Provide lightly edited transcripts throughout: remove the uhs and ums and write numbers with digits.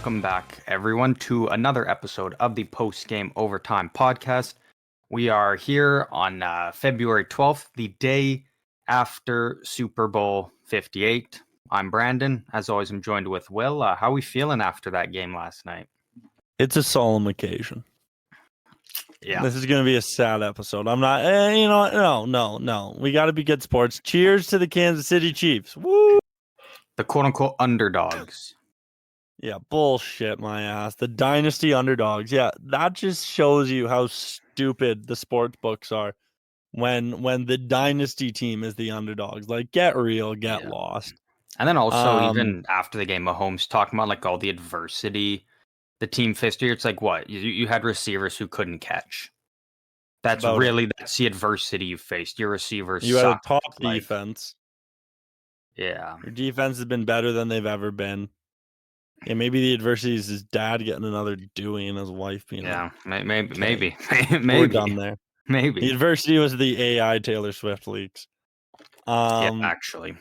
welcome back, everyone, to another episode of the Post Game Overtime podcast. We are here on February 12th, the day after Super Bowl 58. I'm Brandon. As always, I'm joined with Will. How are we feeling after that game last night? It's a solemn occasion. Yeah. This is going to be a sad episode. I'm not, no. We got to be good sports. Cheers to the Kansas City Chiefs. Woo! The quote-unquote underdogs. Yeah, bullshit, my ass. The dynasty underdogs. Yeah, that just shows you how stupid the sports books are when the dynasty team is the underdogs. Like, get real, get lost. And then also, even after the game, Mahomes talking about like all the adversity the team faced here. It's like, what? You had receivers who couldn't catch. That's the adversity you faced. Your receivers You had a sucked, top defense. Yeah. Your defense has been better than they've ever been. Yeah, maybe the adversity is his dad getting another Dewey and his wife being maybe. We're done there. Maybe. The adversity was the AI Taylor Swift leaks. Actually.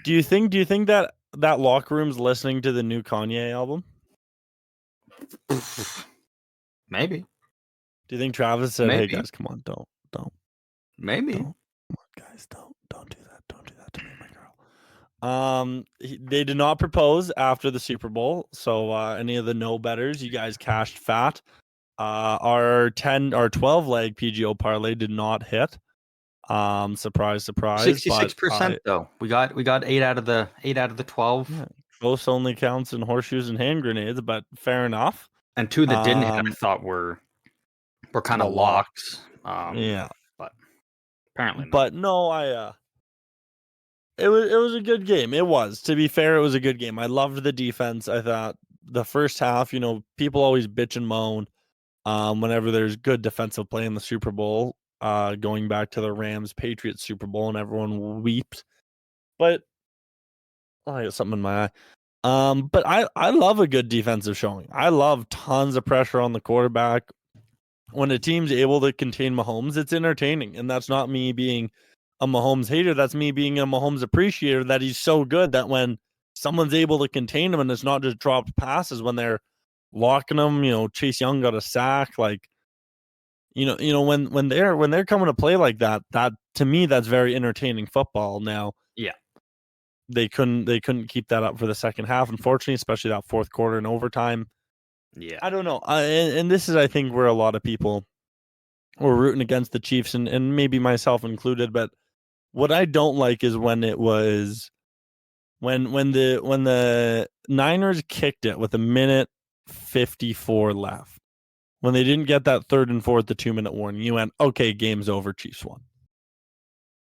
Do you think that locker room's listening to the new Kanye album? Maybe. Do you think Travis said, "Hey guys, come on, don't." Maybe. Come on, guys, don't do that. Don't do that to me, my girl. They did not propose after the Super Bowl, so any of the no betters, you guys cashed fat. Our 12 leg PGO parlay did not hit. Surprise. 66% though. We got 8 out of the 12. Yeah, close only counts in horseshoes and hand grenades, but fair enough. And 2 that didn't hit, I thought were kind of locks. Yeah, but apparently not. But no, it was a good game. It was. To be fair, it was a good game. I loved the defense. I thought the first half, people always bitch and moan whenever there's good defensive play in the Super Bowl, going back to the Rams-Patriots Super Bowl, and everyone weeps. But I got something in my eye. But I love a good defensive showing. I love tons of pressure on the quarterback. When a team's able to contain Mahomes, it's entertaining. And that's not me being a Mahomes hater. That's me being a Mahomes appreciator, that he's so good that when someone's able to contain him and it's not just dropped passes, when they're locking him, Chase Young got a sack. Like, when they're coming to play like that to me, that's very entertaining football. Now, yeah. They couldn't keep that up for the second half, unfortunately, especially that fourth quarter and overtime. Yeah. I don't know. And this is, I think, where a lot of people were rooting against the Chiefs, and maybe myself included. But what I don't like is when the Niners kicked it with 1:54 left. When they didn't get that 3rd and 4th, the 2-minute warning, you went, okay, game's over, Chiefs won.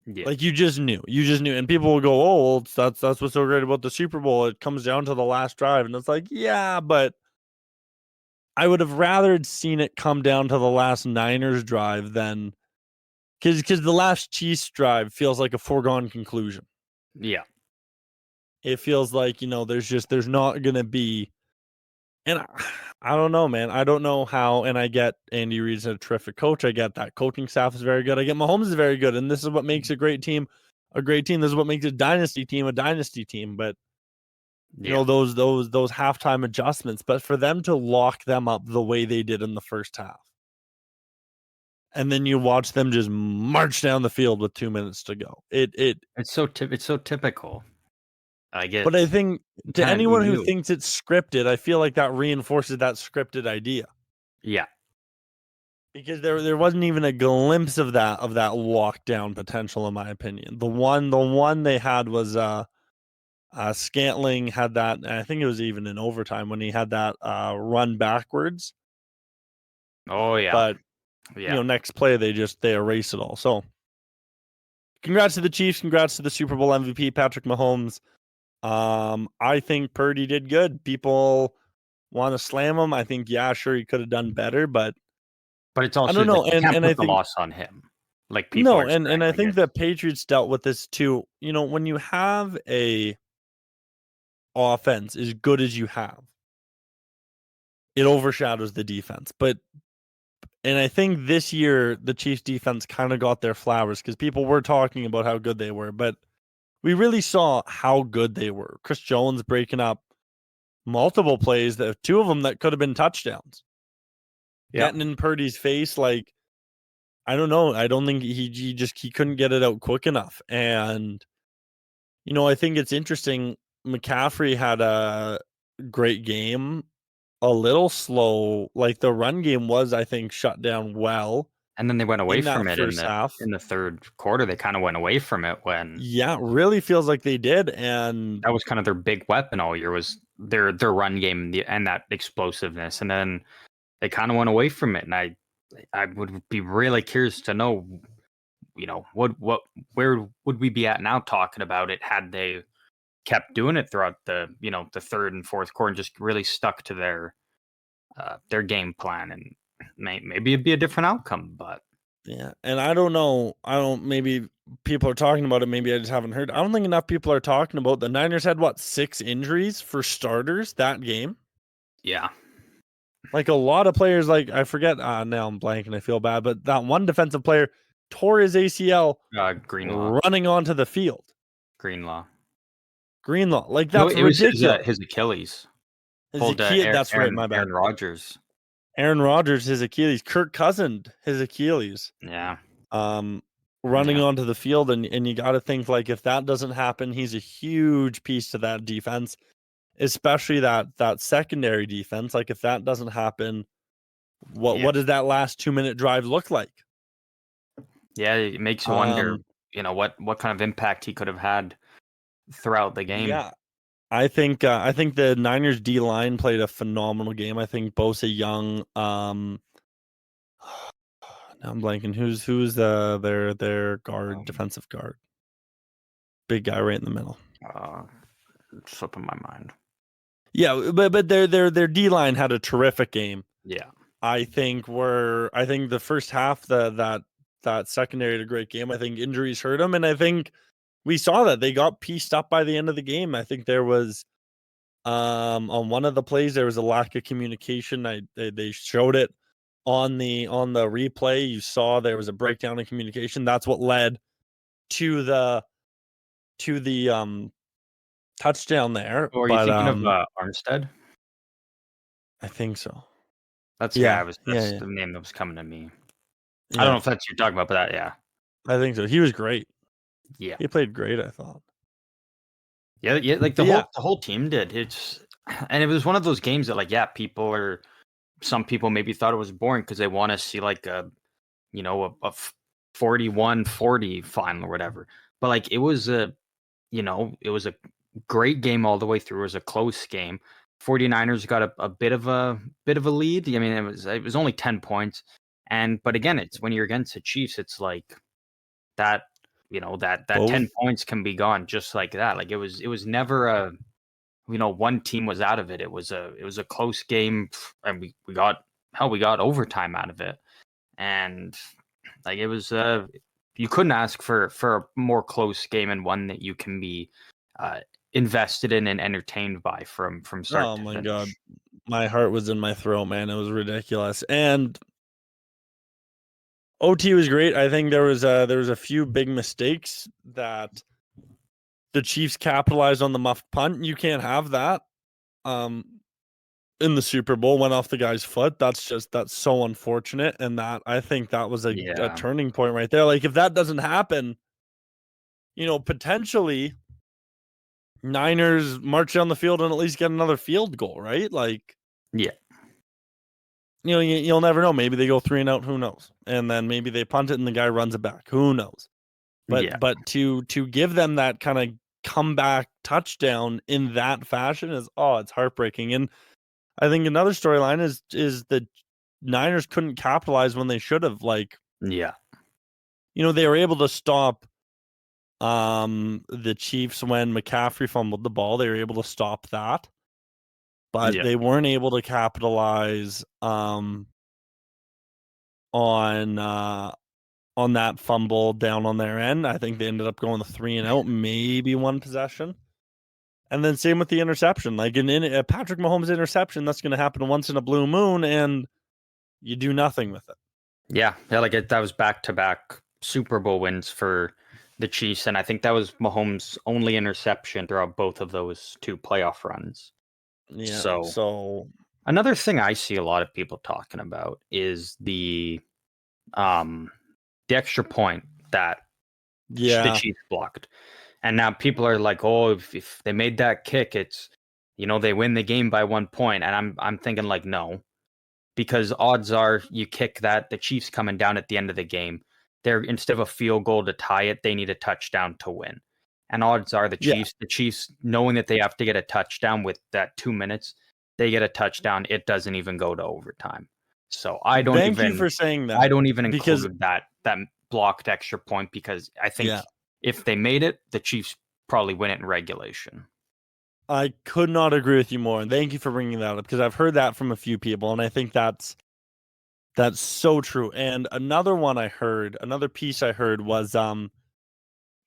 Yeah. Like you just knew, and people will go, "Oh, well, that's what's so great about the Super Bowl. It comes down to the last drive," and it's like, yeah, but I would have rather seen it come down to the last Niners drive than because the last Chiefs drive feels like a foregone conclusion. Yeah, it feels like there's not gonna be, and I don't know, man. I don't know how, and I get Andy Reid's a terrific coach. I get that coaching staff is very good. I get Mahomes is very good, and this is what makes a great team a great team. This is what makes a dynasty team a dynasty team. But those halftime adjustments, but for them to lock them up the way they did in the first half, and then you watch them just march down the field with 2 minutes to go. It's so typical. I get. But I think to anyone who thinks it's scripted, I feel like that reinforces that scripted idea. Yeah. Because there wasn't even a glimpse of that lockdown potential, in my opinion. The one they had was Scantling had that, and I think it was even in overtime when he had that run backwards. Oh yeah. But next play they erase it all. So congrats to the Chiefs, congrats to the Super Bowl MVP, Patrick Mahomes. I think Purdy did good. People want to slam him. I think, yeah, sure, he could have done better, but it's also, I don't know, and I think the loss on him. Like people and I think the Patriots dealt with this too. When you have a offense as good as you have, it overshadows the defense. And I think this year the Chiefs defense kind of got their flowers because people were talking about how good they were, but we really saw how good they were. Chris Jones breaking up multiple plays, that 2 of them that could have been touchdowns. Yeah. Getting in Purdy's face, like, I don't know. I don't think he couldn't get it out quick enough. And, I think it's interesting. McCaffrey had a great game, a little slow. Like, the run game was, I think, shut down well And then they went away in from that it first half. in the third quarter. They kind of went away from it when Yeah, really feels like they did. And that was kind of their big weapon all year, was their run game and that explosiveness. And then they kind of went away from it. And I would be really curious to know, where would we be at now talking about it had they kept doing it throughout the third and fourth quarter and just really stuck to their game plan, and maybe it'd be a different outcome. But yeah, and I don't know. Maybe people are talking about it. Maybe I just haven't heard. I don't think enough people are talking about the Niners had 6 injuries for starters that game. yeah, Like, a lot of players, like, I forget. Now I'm blanking. I feel bad, but that one defensive player tore his ACL Greenlaw, running onto the field. Greenlaw. Like, No, that's it was ridiculous. his Achilles. His Pulled Achilles. That's right. My bad. Aaron Rodgers. Aaron Rodgers, his Achilles. Kirk Cousins, his Achilles. Yeah. Running Yeah. onto the field, and you got to think, like, if that doesn't happen, he's a huge piece to that defense, especially that secondary defense. Like, if that doesn't happen, what does that last 2-minute drive look like? Yeah, it makes you wonder, what kind of impact he could have had throughout the game. Yeah, I think the Niners D line played a phenomenal game. I think Bosa Young. Now I'm blanking. Who's their guard, defensive guard, big guy right in the middle. Slipping my mind. Yeah, but their D line had a terrific game. Yeah, I think the first half that secondary had a great game. I think injuries hurt them, and I think we saw that they got pieced up by the end of the game. I think there was on one of the plays there was a lack of communication. They showed it on the replay. You saw there was a breakdown in communication. That's what led to the touchdown there. Or are you But thinking of Armstead? I think so. That's Yeah, that's the name that was coming to me. Yeah. I don't know if that's what you're talking about, but yeah. I think so. He was great. Yeah. He played great, I thought. Yeah, like the whole team did. And it was one of those games that, like, some people maybe thought it was boring because they want to see like a 41-40 final or whatever. But like it was a great game all the way through. It was a close game. 49ers got a bit of a lead. I mean, it was only 10 points. But again, it's when you're against the Chiefs, it's like that, that 10 points can be gone just like that. Like it was never a, one team was out of it. It was a close game, and we got overtime out of it. And like it was you couldn't ask for a more close game, and one that you can be invested in and entertained by from start to finish. Oh my god, my heart was in my throat, man. It was ridiculous. And OT was great. I think there was a few big mistakes that the Chiefs capitalized on. The muffed punt, you can't have that. In the Super Bowl, went off the guy's foot. That's so unfortunate. And that, I think that was a turning point right there. Like, if that doesn't happen, potentially Niners march down the field and at least get another field goal, right? Like, yeah. You'll never know. Maybe they go 3 and out. Who knows? And then maybe they punt it and the guy runs it back. Who knows? But to give them that kind of comeback touchdown in that fashion it's heartbreaking. And I think another storyline is the Niners couldn't capitalize when they should have. Like, they were able to stop the Chiefs when McCaffrey fumbled the ball. They were able to stop that. But they weren't able to capitalize on that fumble down on their end. I think they ended up going 3 and out, maybe one possession. And then same with the interception. Like a Patrick Mahomes interception, that's going to happen once in a blue moon, and you do nothing with it. Yeah, like that was back-to-back Super Bowl wins for the Chiefs, and I think that was Mahomes' only interception throughout both of those 2 playoff runs. Yeah. So So another thing I see a lot of people talking about is the extra point that the yeah, Chiefs blocked. And now people are like, oh, if they made that kick, it's, they win the game by 1 point. And I'm thinking like, no, because odds are you kick that, the Chiefs coming down at the end of the game, instead of a field goal to tie it, they need a touchdown to win. And odds are the Yeah. Chiefs knowing that they have to get a touchdown with that 2 minutes, they get a touchdown, it doesn't even go to overtime. So I don't Thank you even for saying that, because include that blocked extra point, because I think yeah, if they made it, the Chiefs probably win it in regulation. I could not agree with you more. And thank you for bringing that up, because I've heard that from a few people, and I think that's so true. And another piece I heard was the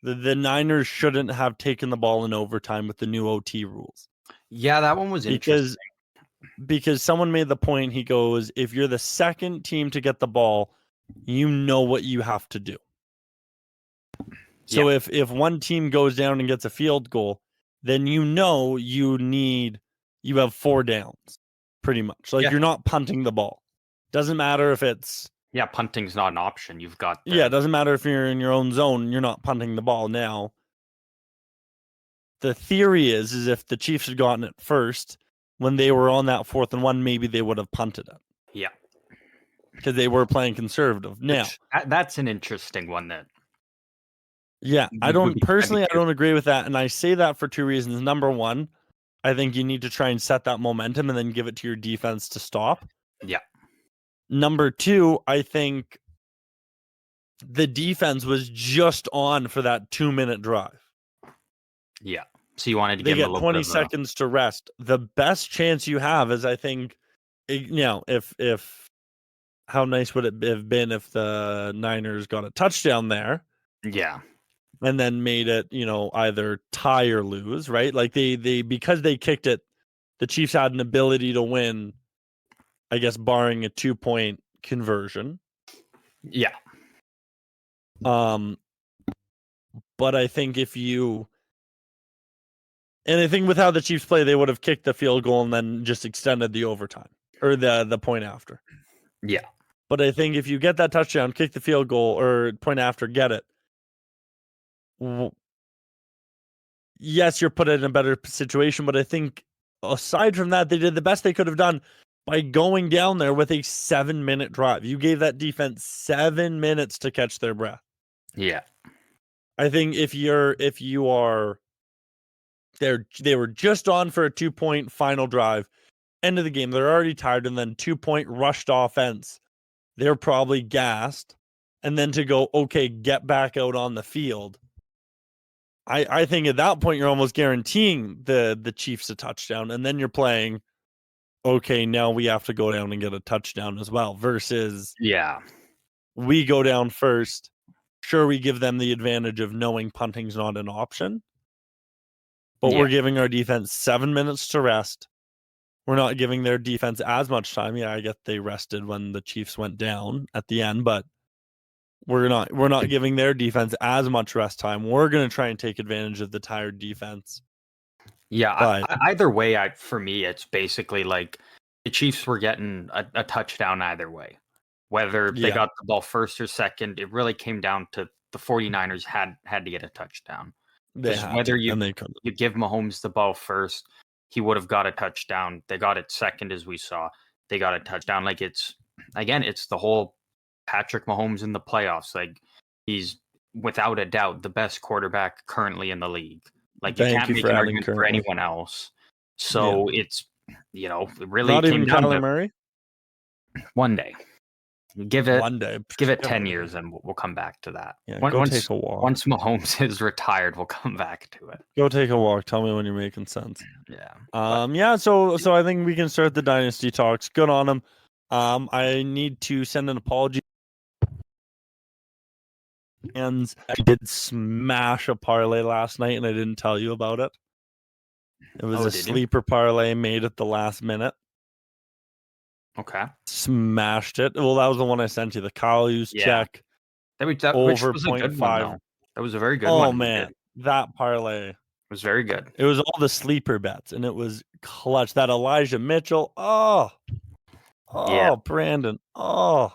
Niners shouldn't have taken the ball in overtime with the new OT rules. Yeah, that one was interesting. Because someone made the point, he goes, if you're the second team to get the ball, you know what you have to do. So Yeah. if one team goes down and gets a field goal, then you have 4 downs, pretty much. Like, Yeah. you're not punting the ball. Doesn't matter if it's punting's not an option. You've got it doesn't matter if you're in your own zone, you're not punting the ball. Now, the theory is if the Chiefs had gotten it first, when they were on that 4th and 1, maybe they would have punted it. Yeah. Because they were playing conservative. Now, that's an interesting one that. Yeah, I don't agree with that, and I say that for 2 reasons. Number 1, I think you need to try and set that momentum and then give it to your defense to stop. Yeah. Number 2, I think the defense was just on for that 2-minute drive. Yeah. So you wanted to They give them get a 20 seconds to rest. The best chance you have is, I think, if how nice would it have been if the Niners got a touchdown there? Yeah. And then made it, either tie or lose, right? Like they because they kicked it, the Chiefs had an ability to win, I guess, barring a 2-point conversion. Yeah. But I think I think with how the Chiefs play, they would have kicked the field goal and then just extended the overtime or the point after. Yeah. But I think if you get that touchdown, kick the field goal or point after, get it. Yes, you're put in a better situation, but I think aside from that, they did the best they could have done by going down there with a 7-minute drive. You gave that defense 7 minutes to catch their breath. Yeah. I think if you are they were just on for a 2-point final drive, end of the game, they're already tired, and then 2-point rushed offense. They're probably gassed. And then to go, okay, get back out on the field. I think at that point you're almost guaranteeing the Chiefs a touchdown, and then you're playing, okay, now we have to go down and get a touchdown as well, versus we go down first. Sure, we give them the advantage of knowing punting's not an option, but we're giving our defense 7 minutes to rest. We're not giving their defense as much time. Yeah, I get they rested when the Chiefs went down at the end, but we're not giving their defense as much rest time. We're going to try and take advantage of the tired defense. Yeah, but either way, for me, it's basically like the Chiefs were getting a touchdown either way. Whether they got the ball first or second, it really came down to the 49ers had to get a touchdown. Whether you give Mahomes the ball first, he would have got a touchdown. They got it second, as we saw. They got a touchdown. Like, it's the whole Patrick Mahomes in the playoffs. Like, he's without a doubt the best quarterback currently in the league. Like, you can't make an argument for anyone else. So it's, it really not came even down Kyler to Murray. One day. Give it 10 Murray. years and we'll come back to that. Yeah, go take a walk. Once Mahomes is retired, we'll come back to it. Go take a walk. Tell me when you're making sense. Yeah. So I think we can start the dynasty talks. Good on them. I need to send an apology. And I did smash a parlay last night, and I didn't tell you about it. It was a sleeper parlay made at the last minute. Okay. Smashed it. Well, that was the one I sent you. The Kyle check. That over was a good 0.5. one, though. That was a very good one. Oh man, that parlay. It was very good. It was all the sleeper bets, and it was clutch. That Elijah Mitchell. Oh, Yeah. Brandon. The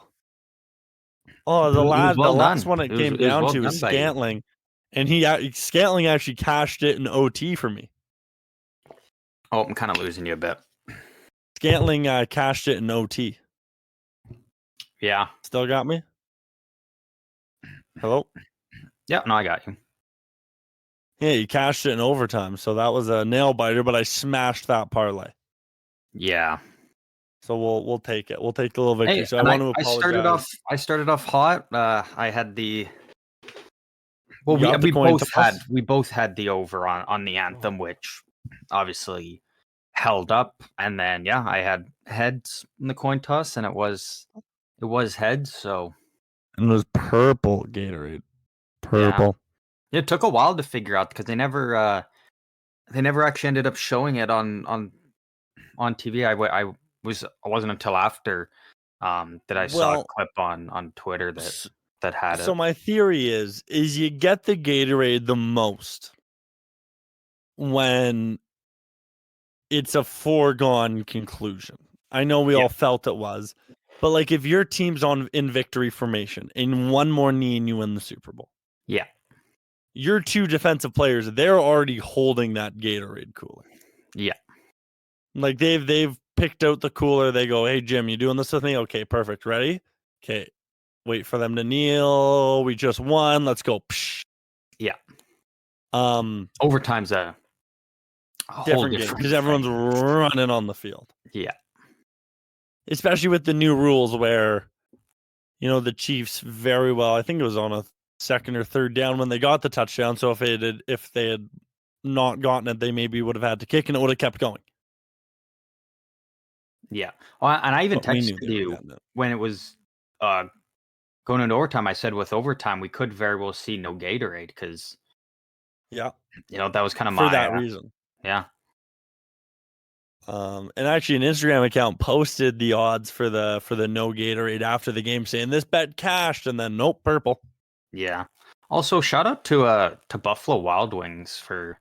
It was the well last done. one it came It was down well to was done by you. Scantling, and Scantling actually cashed it in OT for me. Oh, I'm kind of losing you a bit. Scantling cashed it in OT. Yeah. Still got me? Hello? Yeah, no, I got you. Yeah, you cashed it in overtime, so that was a nail biter, but I smashed that parlay. Yeah. So we'll take it. We'll take the little victory. Hey, So I and want to I apologize. started off hot. I had the well, You got the coin toss? we both had the over on the anthem, which obviously held up. And then yeah, I had heads in the coin toss, and it was heads. So And it was purple Gatorade. yeah, Purple. it took a while to figure out because they never actually ended up showing it on TV. I wasn't until after that I saw a Well, clip on Twitter that had so it. my theory is you get the Gatorade the most when it's a foregone conclusion. I know we Yeah. all felt it was, but like if your team's in victory formation and one more knee and you win the Super Bowl, Yeah. your two defensive players, they're already holding that Gatorade cooler. Yeah. Like they've picked out the cooler. They go, "Hey Jim, you doing this with me? Okay, perfect. Ready? Okay, wait for them to kneel. We just won. Let's go." Psh. Yeah. Overtime's a whole different game because everyone's running on the field. Yeah. Especially with the new rules where, the Chiefs very well, I think it was on a second or third down when they got the touchdown. So if they had not gotten it, they maybe would have had to kick and it would have kept going. Yeah. Well, and I even But we knew texted they were you getting it. when it was going into overtime. I said with overtime we could very well see no Gatorade because Yeah, that was kind of for that reason. Yeah. And actually, an Instagram account posted the odds for the no Gatorade after the game, saying this bet cashed, and then nope, purple. Yeah. Also, shout out to Buffalo Wild Wings for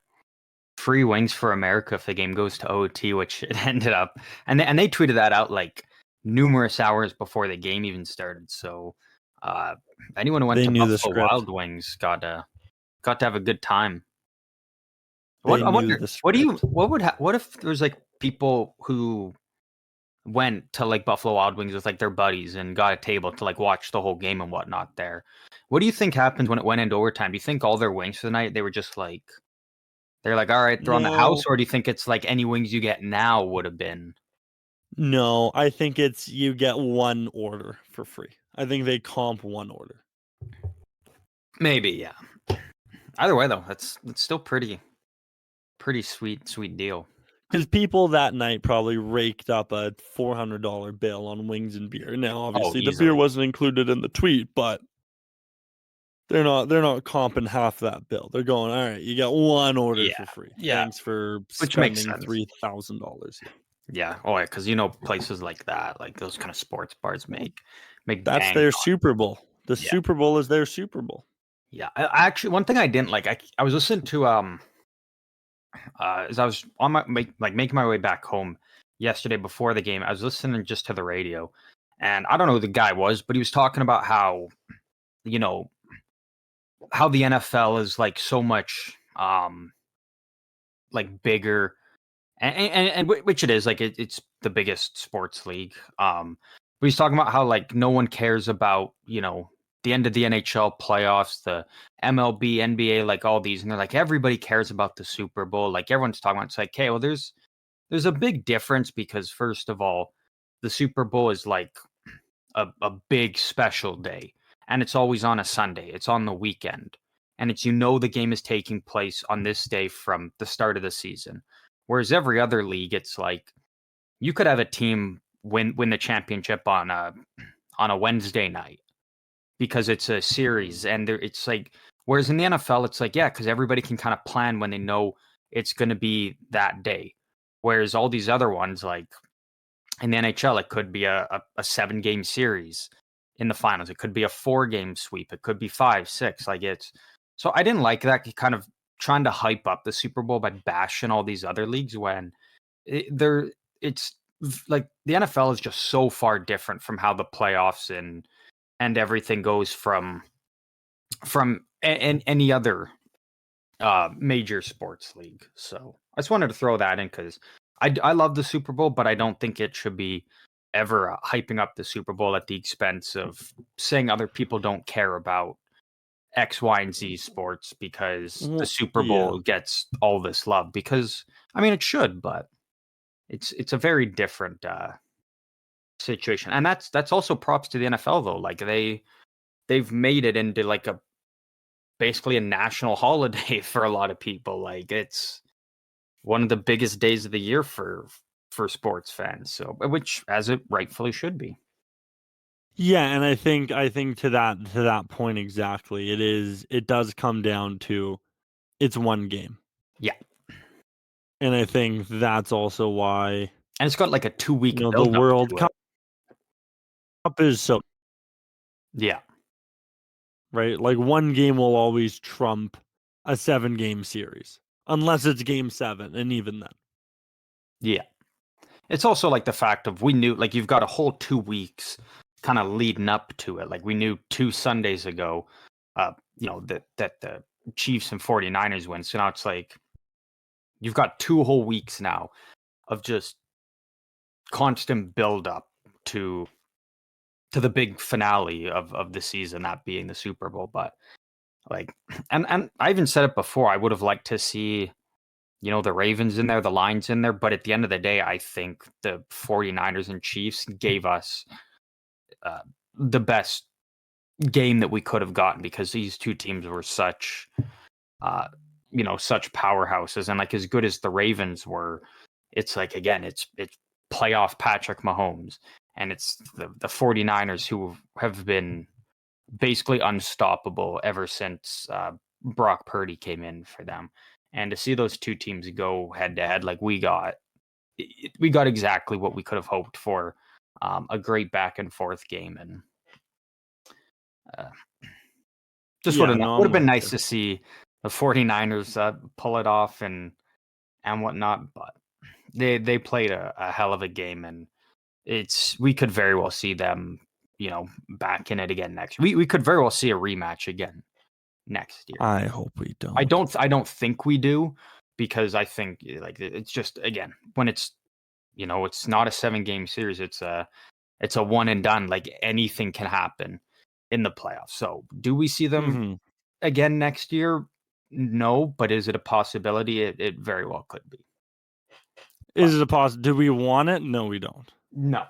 free wings for America if the game goes to OT, which it ended up, and they tweeted that out like numerous hours before the game even started. So, anyone who went They to knew the Buffalo script. Wild Wings got to have a good time. They I knew wonder, the script. what if there's like people who went to like Buffalo Wild Wings with like their buddies and got a table to like watch the whole game and whatnot there? What do you think happens when it went into overtime? Do you think all their wings for the night they were just like they're like, all right, they're on the house, or do you think it's like any wings you get now would have been? No, I think it's you get one order for free. I think they comp one order. Maybe, yeah. Either way, though, that's still pretty sweet deal. Because people that night probably raked up a $400 bill on wings and beer. Now, obviously, the beer wasn't included in the tweet, but they're not comping half that bill. They're going, all right, you got one order for free. Yeah. Thanks for Which makes spending sense. $3,000. Yeah. Oh, yeah, because places like that, like those kind of sports bars make That's their Super Bowl. The Super Bowl is their Super Bowl. Yeah. I actually, one thing I didn't like, I was listening to as I was on making my way back home yesterday before the game, I was listening just to the radio, and I don't know who the guy was, but he was talking about how how the NFL is like so much like bigger, and which it is, like it's the biggest sports league. But he's talking about how like no one cares about the end of the NHL playoffs, the MLB, NBA, like all these, and they're like everybody cares about the Super Bowl. Like everyone's talking about. It's like, hey, well, there's a big difference because first of all, the Super Bowl is like a big special day, and it's always on a Sunday. It's on the weekend, and it's the game is taking place on this day from the start of the season. Whereas every other league, it's like you could have a team win the championship on a Wednesday night because it's a series, and it's like whereas in the NFL, it's like because everybody can kind of plan when they know it's going to be that day. Whereas all these other ones, like in the NHL, it could be a 7-game series in the finals. It could be a 4-game sweep. It could be 5, 6. Like so I didn't like that kind of trying to hype up the Super Bowl by bashing all these other leagues when it's like the NFL is just so far different from how the playoffs and everything goes from any other major sports league. So I just wanted to throw that in because I love the Super Bowl, but I don't think it should be ever hyping up the Super Bowl at the expense of saying other people don't care about X, Y, and Z sports because the Super Bowl gets all this love. Because I mean, it should, but it's a very different situation, and that's also props to the NFL though. Like they've made it into like basically a national holiday for a lot of people. Like it's one of the biggest days of the year for sports fans. So, which as it rightfully should be. Yeah, and I think to that point exactly, it does come down to it's one game. Yeah. And I think that's also why, and it's got like a 2-week the build up World to Cup is so yeah. right. Like one game will always trump a 7-game series, unless it's game 7, and even then. Yeah. It's also like the fact of we knew like you've got a whole 2 weeks kind of leading up to it. Like we knew 2 Sundays ago, that the Chiefs and 49ers win. So now it's like you've got 2 whole weeks now of just constant build up to the big finale of the season, that being the Super Bowl. But like and I even said it before, I would have liked to see the Ravens in there, the Lions in there. But at the end of the day, I think the 49ers and Chiefs gave us the best game that we could have gotten because these two teams were such, such powerhouses. And like as good as the Ravens were, it's like, again, it's playoff Patrick Mahomes. And it's the 49ers who have been basically unstoppable ever since Brock Purdy came in for them. And to see those two teams go head to head, like we got exactly what we could have hoped for, a great back and forth game, and just would have been nice to see the 49ers pull it off and whatnot. But they played a hell of a game, and we could very well see them, back in it again next. We could very well see a rematch again next year. I hope we don't. I don't think we do, because I think like it's just, again, when it's it's not a 7-game series, it's a one and done. Like anything can happen in the playoffs. So do we see them again next year? No, but is it a possibility? It very well could be. Is it a possibility? Do we want it? No, we don't. No.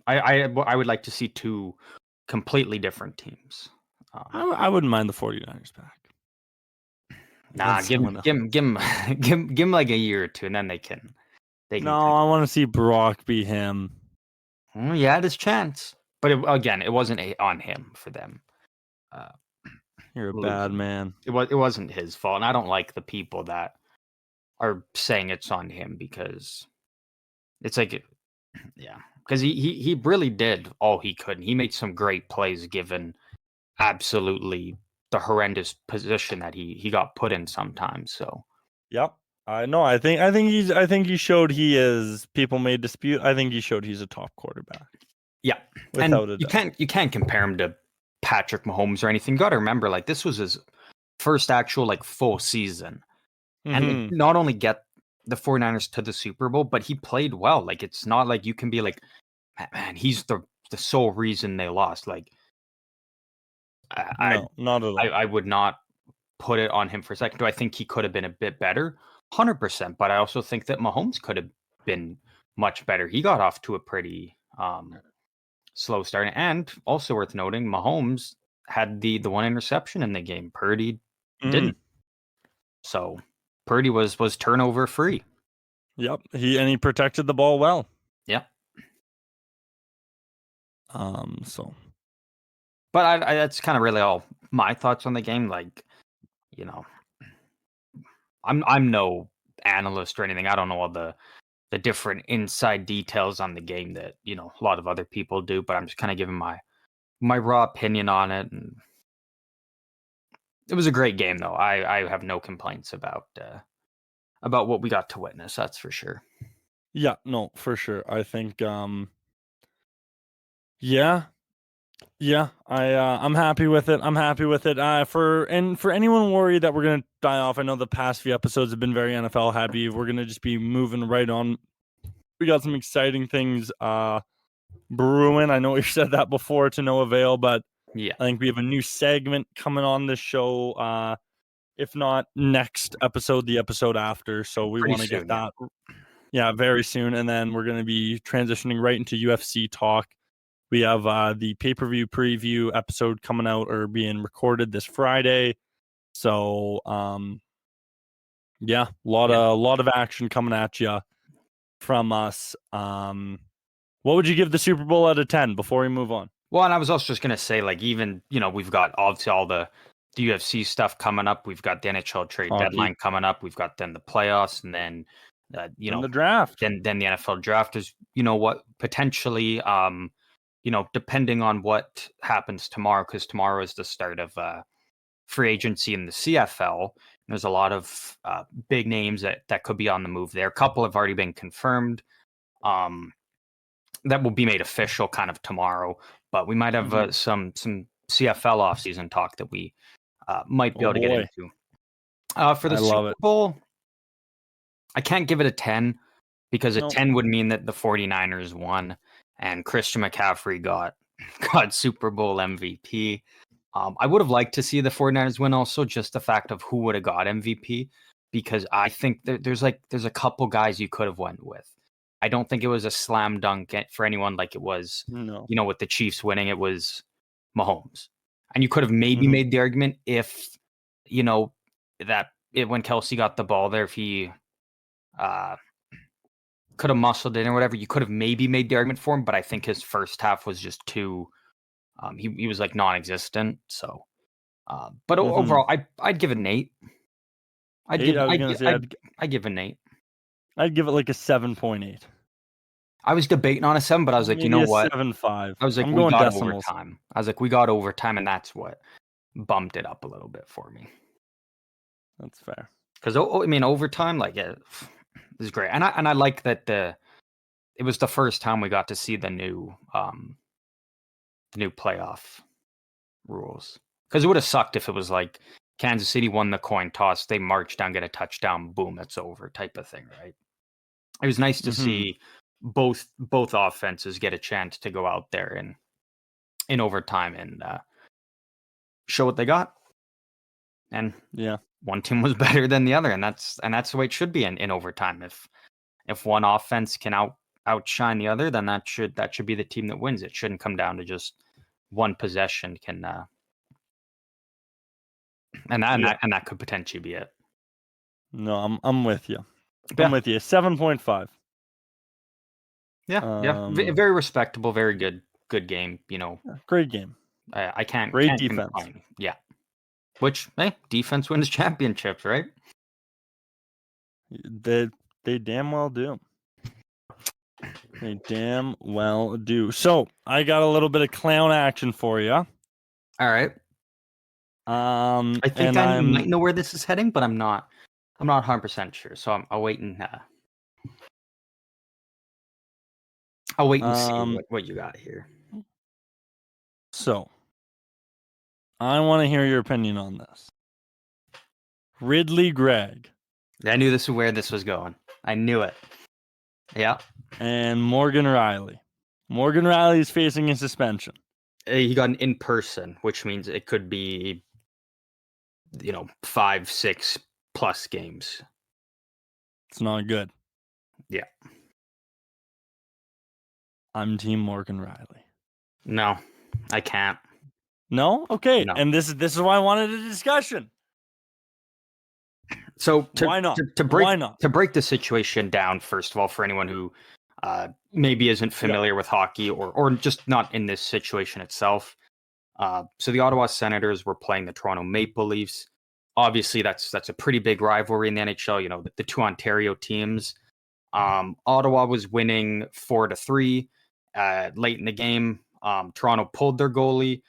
I would like to see 2 completely different teams. I wouldn't mind the 49ers back. Nah, give him like a year or 2, and then they can. No, I want to see Brock be him. Well, he had his chance, but it wasn't on him for them. You're a bad man. It wasn't his fault, and I don't like the people that are saying it's on him, because it's like, yeah, because he really did all he could. And he made some great plays given absolutely the horrendous position that he got put in sometimes. So, yep. I know. I think he showed he is. People may dispute. I think he showed he's a top quarterback. Yeah, without and you can't compare him to Patrick Mahomes or anything. You got to remember, like, this was his first actual like full season, and not only get the 49ers to the Super Bowl, but he played well. Like, it's not like you can be like, man, he's the sole reason they lost. Like, no, not at all. I would not put it on him for a second. Do I think he could have been a bit better? 100%. But I also think that Mahomes could have been much better. He got off to a pretty slow start. And also worth noting, Mahomes had the one interception in the game. Purdy didn't. So Purdy was turnover free. Yep. He protected the ball well. Yeah. So. But that's kind of really all my thoughts on the game. Like, I'm no analyst or anything. I don't know all the different inside details on the game that a lot of other people do. But I'm just kind of giving my raw opinion on it, and it was a great game though. I have no complaints about what we got to witness. That's for sure. Yeah, no, for sure. I think yeah. Yeah, I'm happy with it. I'm happy with it. For anyone worried that we're gonna die off, I know the past few episodes have been very NFL heavy. We're gonna just be moving right on. We got some exciting things brewing. I know we've said that before to no avail, but Yeah, I think we have a new segment coming on this show. If not next episode, the episode after. So we pretty want to get soon. that. Yeah, very soon, and then we're gonna be transitioning right into UFC talk. We have the pay-per-view preview episode coming out or being recorded this Friday. So, yeah, a lot of action coming at you from us. What would you give the Super Bowl out of 10 before we move on? Well, and I was also just gonna say, like, even we've got obviously all the UFC stuff coming up. We've got the NHL trade Hockey. deadline coming up. We've got then the playoffs, and then In the draft. then the NFL draft is what potentially depending on what happens tomorrow, because tomorrow is the start of free agency in the CFL. There's a lot of big names that could be on the move there. A couple have already been confirmed. That will be made official kind of tomorrow, but we might have some CFL offseason talk that we might be able to get into. For the Super Bowl, I can't give it a 10 because a 10 would mean that the 49ers won and Christian McCaffrey got Super Bowl MVP. I would have liked to see the 49ers win also, just the fact of who would have got MVP, because I think there's a couple guys you could have went with. I don't think it was a slam dunk for anyone like it was, with the Chiefs winning, it was Mahomes. And you could have maybe made the argument if, when Kelsey got the ball there, if he could have muscled in or whatever, you could have maybe made the argument for him. But I think his first half was just too, he was like non-existent. So, but overall, I'd give it an 8. I'd give it an 8. I'd give it like a 7.8. I was debating on a 7, but I was like, you know what? 7.5. I was like, we got overtime. I was like, we got overtime, and that's what bumped it up a little bit for me. That's fair. Because overtime, like, it is great, and I like that it was the first time we got to see the new playoff rules. Because it would have sucked if it was like Kansas City won the coin toss, they march down, get a touchdown, boom, it's over, type of thing, right? It was nice to see both offenses get a chance to go out there in overtime and show what they got. And one team was better than the other, and that's the way it should be in overtime. If one offense can outshine the other, then that should be the team that wins. It shouldn't come down to just one possession can and that could potentially be it. No, I'm with you. I'm with you. 7.5. Yeah, very respectable, very good game. Great game. I can't great can't defense. Complain. Yeah, which defense wins championships, right? They damn well do. They damn well do. So I got a little bit of clown action for you. All right. I think I might know where this is heading, but I'm not 100% sure. So I'll wait and see what you got here. So I want to hear your opinion on this. Ridley Gregg. I knew this was where this was going. I knew it. Yeah. And Morgan Riley. Morgan Riley is facing a suspension. He got an in-person, which means it could be 5, 6 plus games. It's not good. Yeah. I'm Team Morgan Riley. No, I can't. No? Okay. No. And this is why I wanted a discussion. So why not? Why not? To break the situation down, first of all, for anyone who maybe isn't familiar with hockey or just not in this situation itself. So the Ottawa Senators were playing the Toronto Maple Leafs. Obviously, that's a pretty big rivalry in the NHL. The two Ontario teams. Ottawa was winning 4-3 late in the game. Toronto pulled their goalie.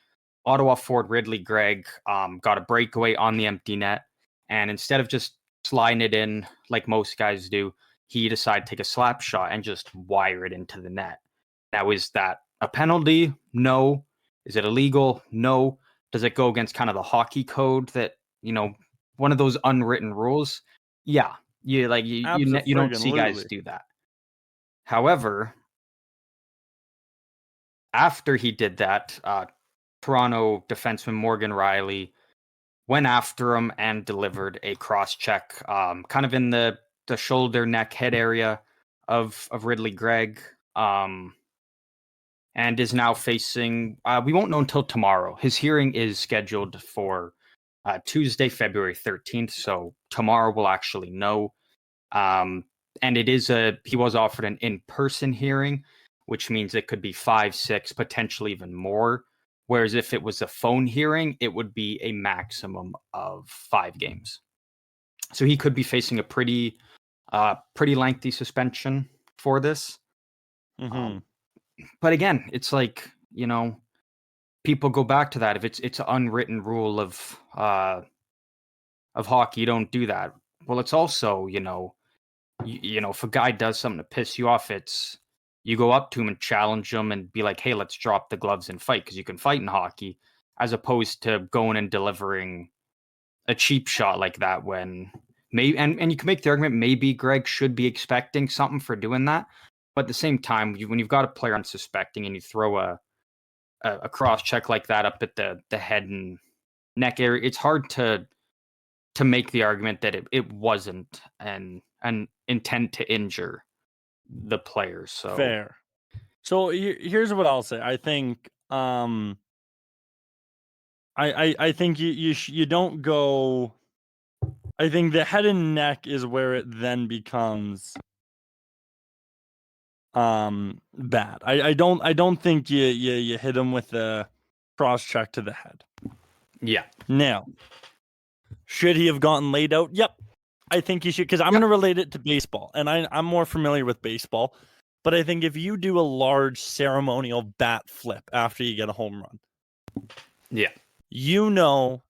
Ottawa forward Ridley Gregg got a breakaway on the empty net, and instead of just sliding it in like most guys do, he decided to take a slap shot and just wire it into the net. Now, is that a penalty? No. Is it illegal? No. Does it go against kind of the hockey code that, one of those unwritten rules? Yeah. You don't see guys do that. However, after he did that, Toronto defenseman Morgan Rielly went after him and delivered a cross check, kind of in the shoulder, neck, head area of Ridley Gregg, and is now facing. We won't know until tomorrow. His hearing is scheduled for Tuesday, February 13th. So tomorrow we'll actually know. And he was offered an in-person hearing, which means it could be 5, 6, potentially even more. Whereas if it was a phone hearing, it would be a maximum of 5 games. So he could be facing a pretty lengthy suspension for this. Mm-hmm. But again, it's like, people go back to that. If it's an unwritten rule of hockey, you don't do that. Well, it's also, if a guy does something to piss you off, it's you go up to him and challenge him and be like, hey, let's drop the gloves and fight, because you can fight in hockey, as opposed to going and delivering a cheap shot like that when maybe, and you can make the argument maybe Greg should be expecting something for doing that. But at the same time, when you've got a player unsuspecting and you throw a cross check like that up at the head and neck area, it's hard to make the argument that it wasn't an intent to injure the players. So fair. So here's what I'll say. I think I think you don't go. I think the head and neck is where it then becomes bad. I don't think you hit him with the cross check to the head. Yeah. Now, should he have gotten laid out? Yep. I think he should, because I'm going to relate it to baseball, and I'm more familiar with baseball. But I think if you do a large ceremonial bat flip after you get a home run,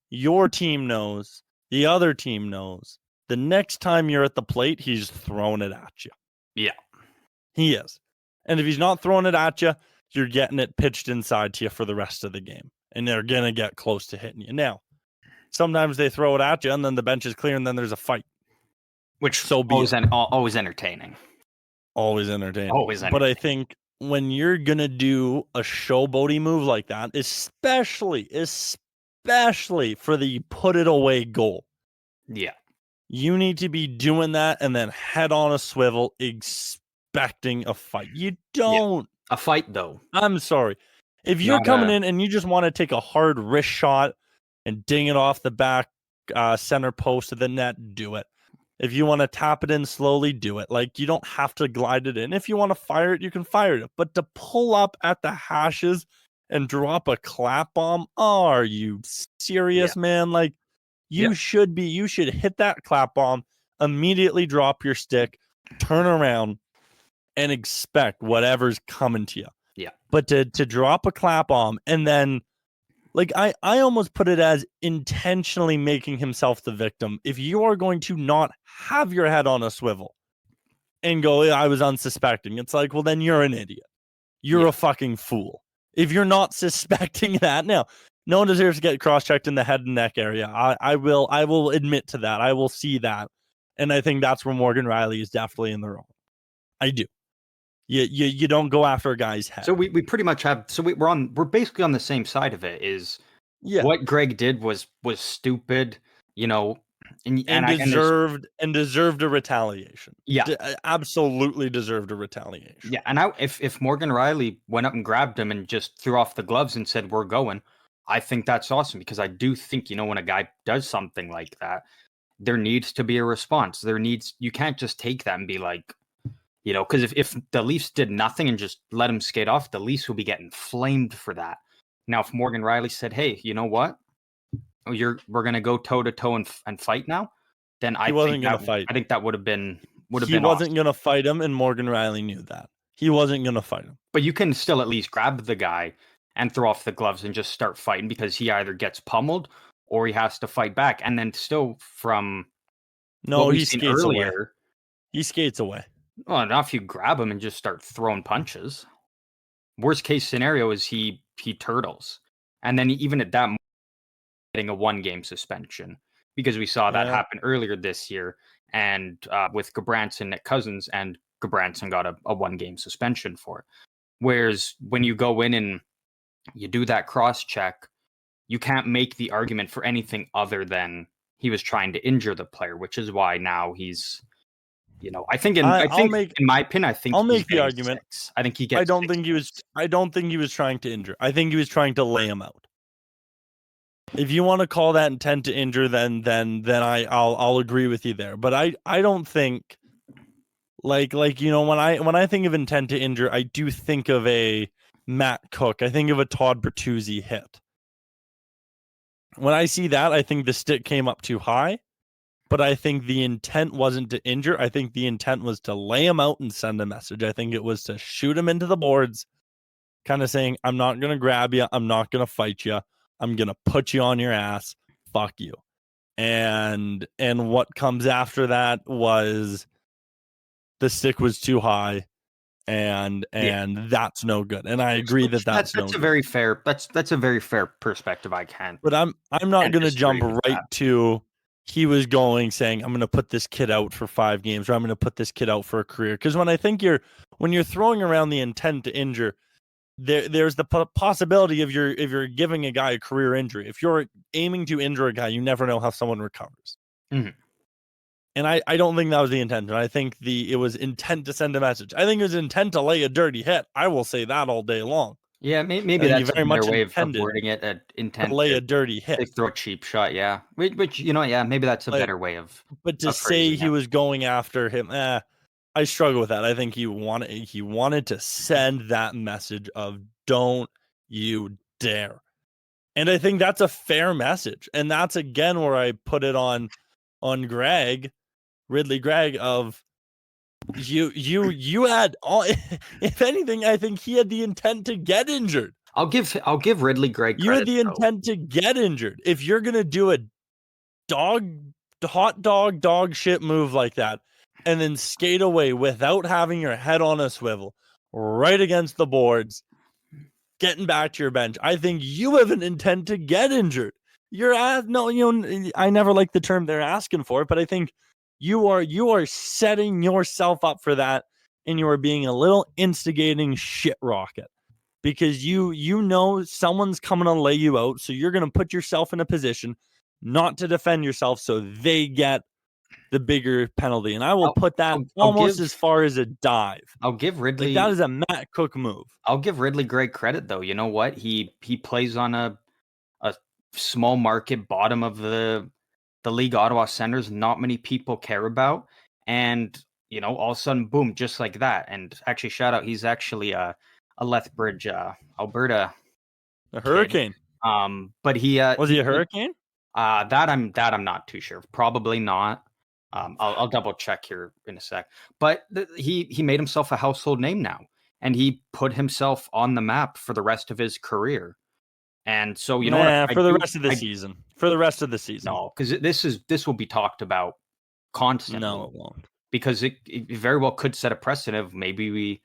your team knows, the other team knows, the next time you're at the plate, he's throwing it at you. Yeah. He is. And if he's not throwing it at you, you're getting it pitched inside to you for the rest of the game. And they're going to get close to hitting you. Now, sometimes they throw it at you, and then the bench is clear, and then there's a fight. Which always entertaining. Always entertaining. But I think when you're going to do a showboaty move like that, especially for the put it away goal. Yeah. You need to be doing that and then head on a swivel expecting a fight. You don't. Yeah. A fight, though. I'm sorry. If you're coming in and you just want to take a hard wrist shot and ding it off the back center post of the net, do it. If you want to tap it in slowly, do it. Like, you don't have to glide it in. If you want to fire it, you can fire it. But to pull up at the hashes and drop a clap bomb, are you serious, man? Like, you should hit that clap bomb, immediately drop your stick, turn around, and expect whatever's coming to you. Yeah. But to drop a clap bomb and then, like, I almost put it as intentionally making himself the victim. If you are going to not have your head on a swivel and go, I was unsuspecting, it's like, well, then you're an idiot. You're a fucking fool. If you're not suspecting that, now, no one deserves to get cross-checked in the head and neck area. I will admit to that. I will see that. And I think that's where Morgan Rielly is definitely in the wrong. I do. You don't go after a guy's head. So we pretty much have. So we're basically on the same side of it. Is what Greg did was stupid, and deserved a retaliation. Yeah, absolutely deserved a retaliation. Yeah, and if Morgan Rielly went up and grabbed him and just threw off the gloves and said, "We're going," I think that's awesome, because I do think when a guy does something like that, there needs to be a response. You can't just take that and be like. Because if the Leafs did nothing and just let him skate off, the Leafs would be getting flamed for that. Now, if Morgan Rielly said, "Hey, you know what? We're going to go toe to toe and fight now," then I think that would have been He wasn't going to fight him, and Morgan Rielly knew that. He wasn't going to fight him. But you can still at least grab the guy and throw off the gloves and just start fighting, because he either gets pummeled or he has to fight back. And then still, from what No, we've he seen skates away. earlier, He skates away. well, not if you grab him and just start throwing punches. Worst case scenario is he turtles, and then even at that moment, getting a 1-game suspension, because we saw that happen earlier this year, and with Gabranson, Nick Cousins, and Gabranson got a 1-game suspension for it. Whereas when you go in and you do that cross check, you can't make the argument for anything other than he was trying to injure the player, which is why now he's, I think in my opinion, I think I'll he's make the argument. 6. I think he gets. I don't think he was trying to injure. I think he was trying to lay him out. If you want to call that intent to injure, then I'll agree with you there. But I don't think like when I think of intent to injure, I do think of a Matt Cook. I think of a Todd Bertuzzi hit. When I see that, I think the stick came up too high, but I think the intent wasn't to injure. I think the intent was to lay him out and send a message. I think it was to shoot him into the boards, kind of saying, I'm not going to grab you. I'm not going to fight you. I'm going to put you on your ass. Fuck you. And what comes after that was the stick was too high, and that's no good. And I agree that's no a good. very fair that's a very fair perspective. I can't. But I'm not going to jump right to he was saying I'm going to put this kid out for 5 games, or I'm going to put this kid out for a career. Because when you're throwing around the intent to injure, there's the possibility of you're giving a guy a career injury. If you're aiming to injure a guy, you never know how someone recovers. Mm-hmm. And I don't think that was the intention. I think it was intent to send a message. I think it was intent to lay a dirty hit. I will say that all day long. Yeah, maybe that's a better way of wording it. Intent to lay a dirty hit. They throw a cheap shot, yeah. Which maybe that's a better way of. But to say he was going after him, I struggle with that. I think he wanted to send that message of don't you dare. And I think that's a fair message. And that's again where I put it on Ridley Gregg of you had all, if anything, I think he had the intent to get injured. I'll give Ridley Gregg credit. You had the intent to get injured. If you're gonna do a hot dog shit move like that and then skate away without having your head on a swivel right against the boards, getting back to your bench, I think you have an intent to get injured. I never like the term they're asking for, but I think you are setting yourself up for that, and you are being a little instigating shit rocket, because you know someone's coming to lay you out, so you're going to put yourself in a position not to defend yourself, so they get the bigger penalty. And I will put that as far as a dive. I'll give Ridley, that is a Matt Cook move. I'll give Ridley Gregg credit though. You know what? He plays on a small market, bottom of the league, Ottawa Senators, not many people care about, and all of a sudden, boom, just like that. And actually, shout out, he's actually a Lethbridge, Alberta, a Hurricane. Kid. But he was he a Hurricane? That I'm not too sure. Probably not. I'll double check here in a sec. But he made himself a household name now, and he put himself on the map for the rest of his career. And so for the rest of the season. For the rest of the season. No, because this will be talked about constantly. No, it won't. Because it very well could set a precedent of maybe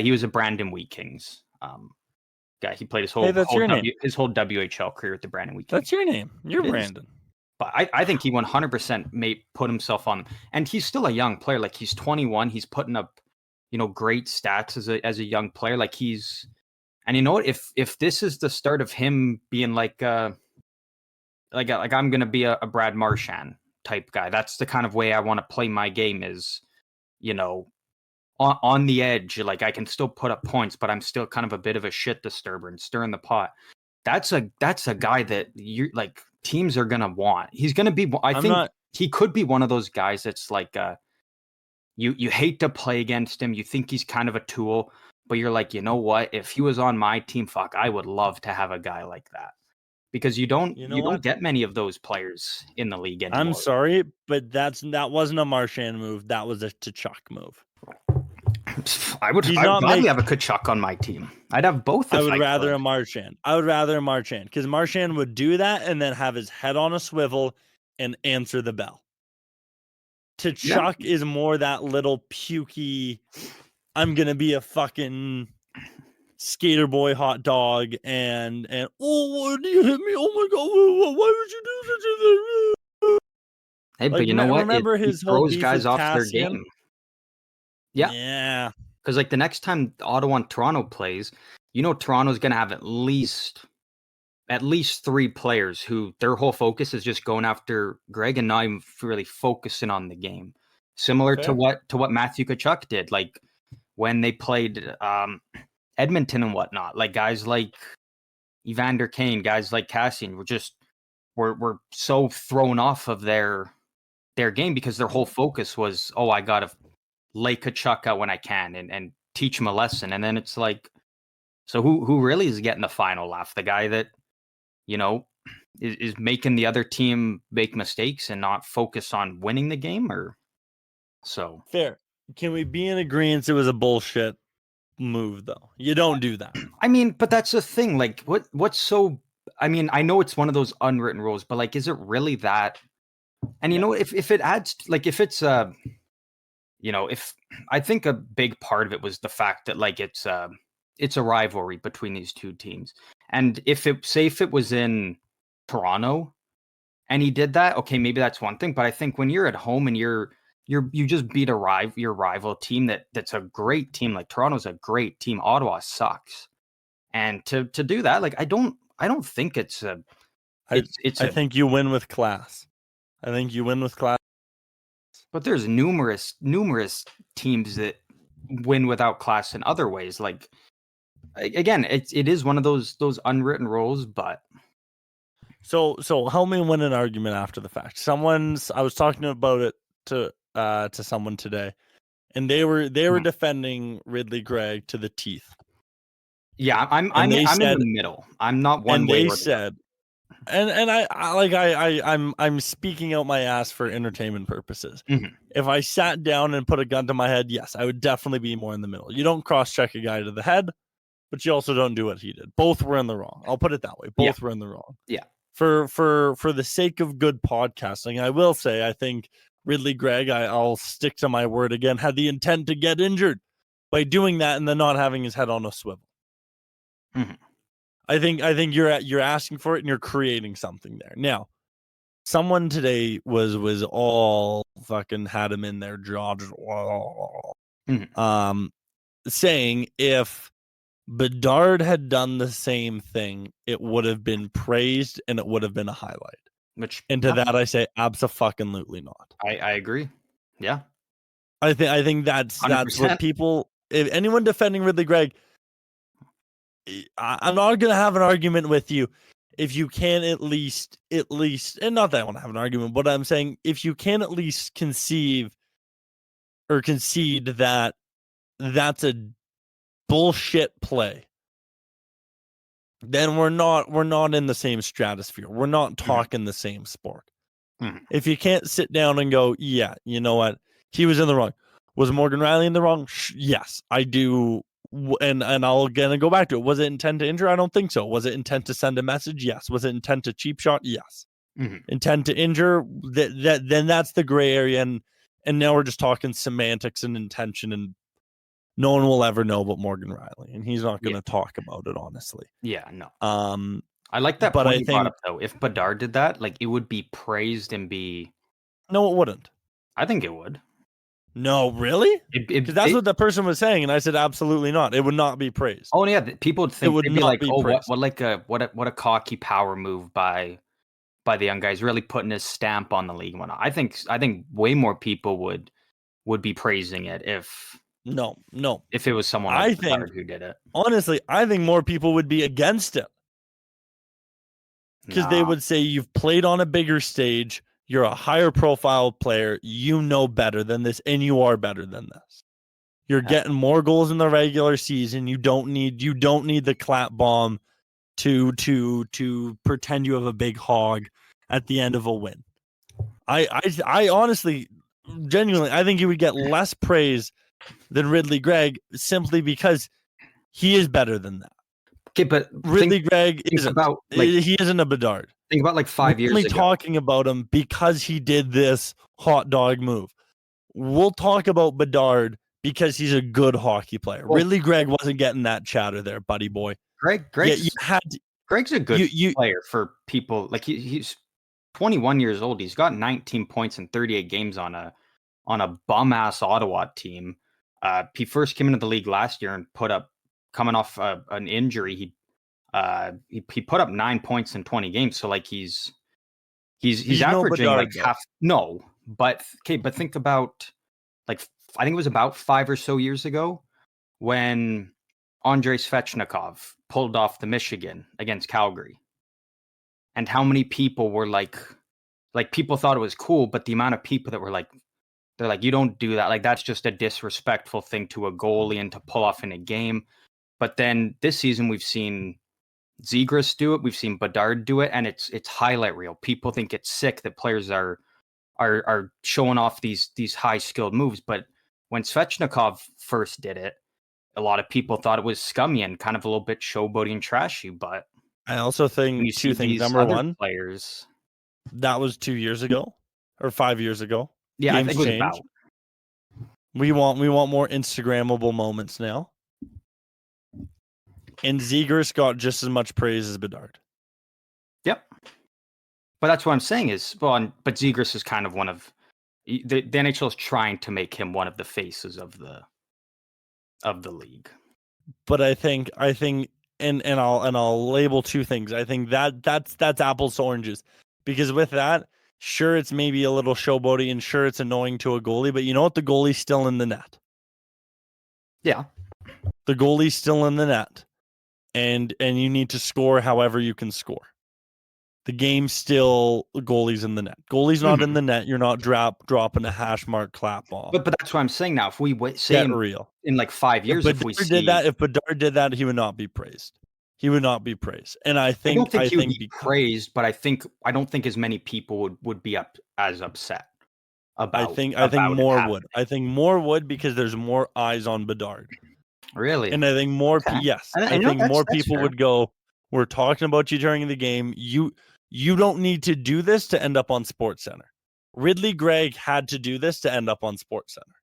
he was a Brandon Wheat Kings guy. He played his whole WHL career at the Brandon Wheat Kings. That's your name. You're Brandon. But I think he 100% may put himself on, and he's still a young player. Like, he's 21. He's putting up, great stats as a young player. Like, he's, and you know what? If this is the start of him being like I'm gonna be a Brad Marchand type guy. That's the kind of way I want to play my game. Is, on the edge. Like, I can still put up points, but I'm still kind of a bit of a shit disturber and stirring the pot. That's a guy that you like. Teams are gonna want. He's gonna be. He could be one of those guys that's like, you hate to play against him. You think he's kind of a tool, but you're like, you know what? If he was on my team, fuck, I would love to have a guy like that, because you don't get many of those players in the league anymore. I'm sorry, but that wasn't a Marchand move. That was a Tkachuk move. I would gladly have a Kachuk on my team. I'd have both. I would rather a Marchand. I would rather a Marchand because Marchand would do that and then have his head on a swivel and answer the bell. Chuck is more that little pukey, I'm gonna be a fucking skater boy hot dog and oh, you hit me, oh my god, why would you do such a thing? Hey, but you know what? Remember his whole throws beef guys with off Cassian? their game. Yeah. Because like the next time Ottawa and Toronto plays, Toronto's gonna have at least 3 players who their whole focus is just going after Greg and not even really focusing on the game. Similar to what Matthew Tkachuk did, like when they played Edmonton and whatnot. Like guys like Evander Kane, guys like Cassian were so thrown off of their game because their whole focus was, oh, I gotta lay Tkachuk out when I can and teach him a lesson. And then it's like, so who really is getting the final laugh? The guy that is making the other team make mistakes and not focus on winning the game, or so fair. Can we be in agreement it was a bullshit move though? You don't do that. I mean, but that's the thing. Like, what's so? I mean, I know it's one of those unwritten rules, but like, is it really that? And if it adds, like, if it's if I think a big part of it was the fact that like it's a rivalry between these two teams, and if it was in Toronto, and he did that, okay, maybe that's one thing. But I think when you're at home and you just beat your rival team that's a great team, like Toronto's a great team, Ottawa sucks, and to do that, like I don't think it's a. I think you win with class. I think you win with class. But there's numerous teams that win without class in other ways. Like again, it is one of those unwritten rules, but. So help me win an argument after the fact. I was talking about it to someone today, and they were defending Ridley Gregg to the teeth. Yeah, I'm in the middle. I'm not one way. And they said, and I'm speaking out my ass for entertainment purposes. Mm-hmm. If I sat down and put a gun to my head, yes, I would definitely be more in the middle. You don't cross-check a guy to the head, but you also don't do what he did. Both were in the wrong. I'll put it that way. Both were in the wrong. Yeah. For the sake of good podcasting, I will say I think Ridley Gregg, I'll stick to my word again, had the intent to get injured by doing that and then not having his head on a swivel. Mm-hmm. I think you're asking for it and you're creating something there. Now, someone today was all fucking had him in their jaw, just, saying if Bedard had done the same thing, it would have been praised and it would have been a highlight. That I say abso-fucking-lutely not. I agree. Yeah. I think that's 100%. What people, if anyone defending Ridley Gregg, I'm not going to have an argument with you if you can at least, and not that I want to have an argument, but I'm saying if you can at least concede that that's a bullshit play, then we're not in the same stratosphere. We're not talking the same sport. Mm-hmm. If you can't sit down and go, yeah, you know what, he was in the wrong. Was Morgan Riley in the wrong? Yes, I do. And I'll again go back to it. Was it intent to injure? I don't think so. Was it intent to send a message? Yes. Was it intent to cheap shot? Yes. Mm-hmm. Intent to injure? Then that's the gray area. And now we're just talking semantics and intention, and no one will ever know about Morgan Riley, and he's not going to talk about it, honestly. Yeah, no. I like that point you brought up, though. If Bedard did that, like, it would be praised and be. No, it wouldn't. I think it would. No, really? Because that's what the person was saying, and I said absolutely not. It would not be praised. Oh yeah, people would think they'd be like, "Oh, what a cocky power move by the young guys, really putting his stamp on the league." And whatnot. I think way more people would be praising it if it was someone like Bedard who did it. Honestly, I think more people would be against it because they would say you've played on a bigger stage. You're a higher profile player. You know better than this, and you are better than this. You're getting more goals in the regular season. You don't need the clap bomb to pretend you have a big hog at the end of a win. I honestly, genuinely, I think you would get less praise than Ridley Gregg simply because he is better than that. Okay, but Ridley Gregg isn't. He isn't a Bedard. Think about like 5 We're years only ago. talking about him because he did this hot dog move. We'll talk about Bedard because he's a good hockey player. Well, Ridley Gregg wasn't getting that chatter there, buddy boy. Greg's a good player for people. Like he's 21 years old. He's got 19 points in 38 games on a bum ass Ottawa team. He first came into the league last year and coming off an injury. He put up 9 points in 20 games. So like he's averaging Bedard, like half. No, but think about like I think it was about 5 or so years ago when Andrei Svechnikov pulled off the Michigan against Calgary, and how many people were like people thought it was cool, but the amount of people that were like, they're like, you don't do that. Like that's just a disrespectful thing to a goalie and to pull off in a game. But then this season we've seen Zegras do it, we've seen Bedard do it, and it's highlight reel. People think it's sick that players are showing off these high skilled moves, but when Svechnikov first did it, a lot of people thought it was scummy and kind of a little bit showboaty and trashy. But I also think two things. Number one, players. That was 2 years ago or 5 years ago. Yeah, games I think it was changed. about. We want more Instagrammable moments now. And Zegras got just as much praise as Bedard. Yep. But that's what I'm saying is, but Zegras is kind of one of the NHL is trying to make him one of the faces of the league. But I think and I'll label two things. I think that's apples to oranges. Because with that, sure it's maybe a little showboaty and sure it's annoying to a goalie, but you know what? The goalie's still in the net. Yeah. The goalie's still in the net. And you need to score however you can score. The game's still goalie's in the net. Goalie's not in the net. You're not dropping a hash mark clap off. But that's what I'm saying now. If we say in like 5 years, if Bedard did that, he would not be praised. He would not be praised. And I don't think he would be praised, but I don't think as many people would be as upset about. I think more would. I think more would because there's more eyes on Bedard. Really? And I think more yes. I think more people would go, we're talking about you during the game. You don't need to do this to end up on SportsCenter. Ridley Gregg had to do this to end up on SportsCenter.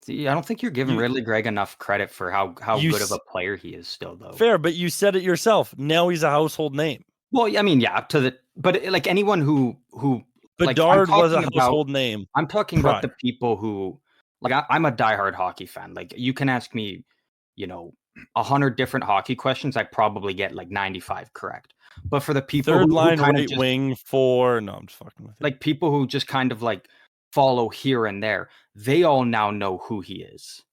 See, I don't think you're giving Ridley Gregg enough credit for how good of a player he is still, though. Fair, but you said it yourself. Now he's a household name. Well, I mean, yeah, but like anyone who Bedard was a household name. I'm talking about the people who, like, I'm a diehard hockey fan. Like, you can ask me, 100 different hockey questions, I probably get like 95 correct. But for the people third line right wing for no, I'm just fucking with you. Like people who just kind of like follow here and there, they all now know who he is.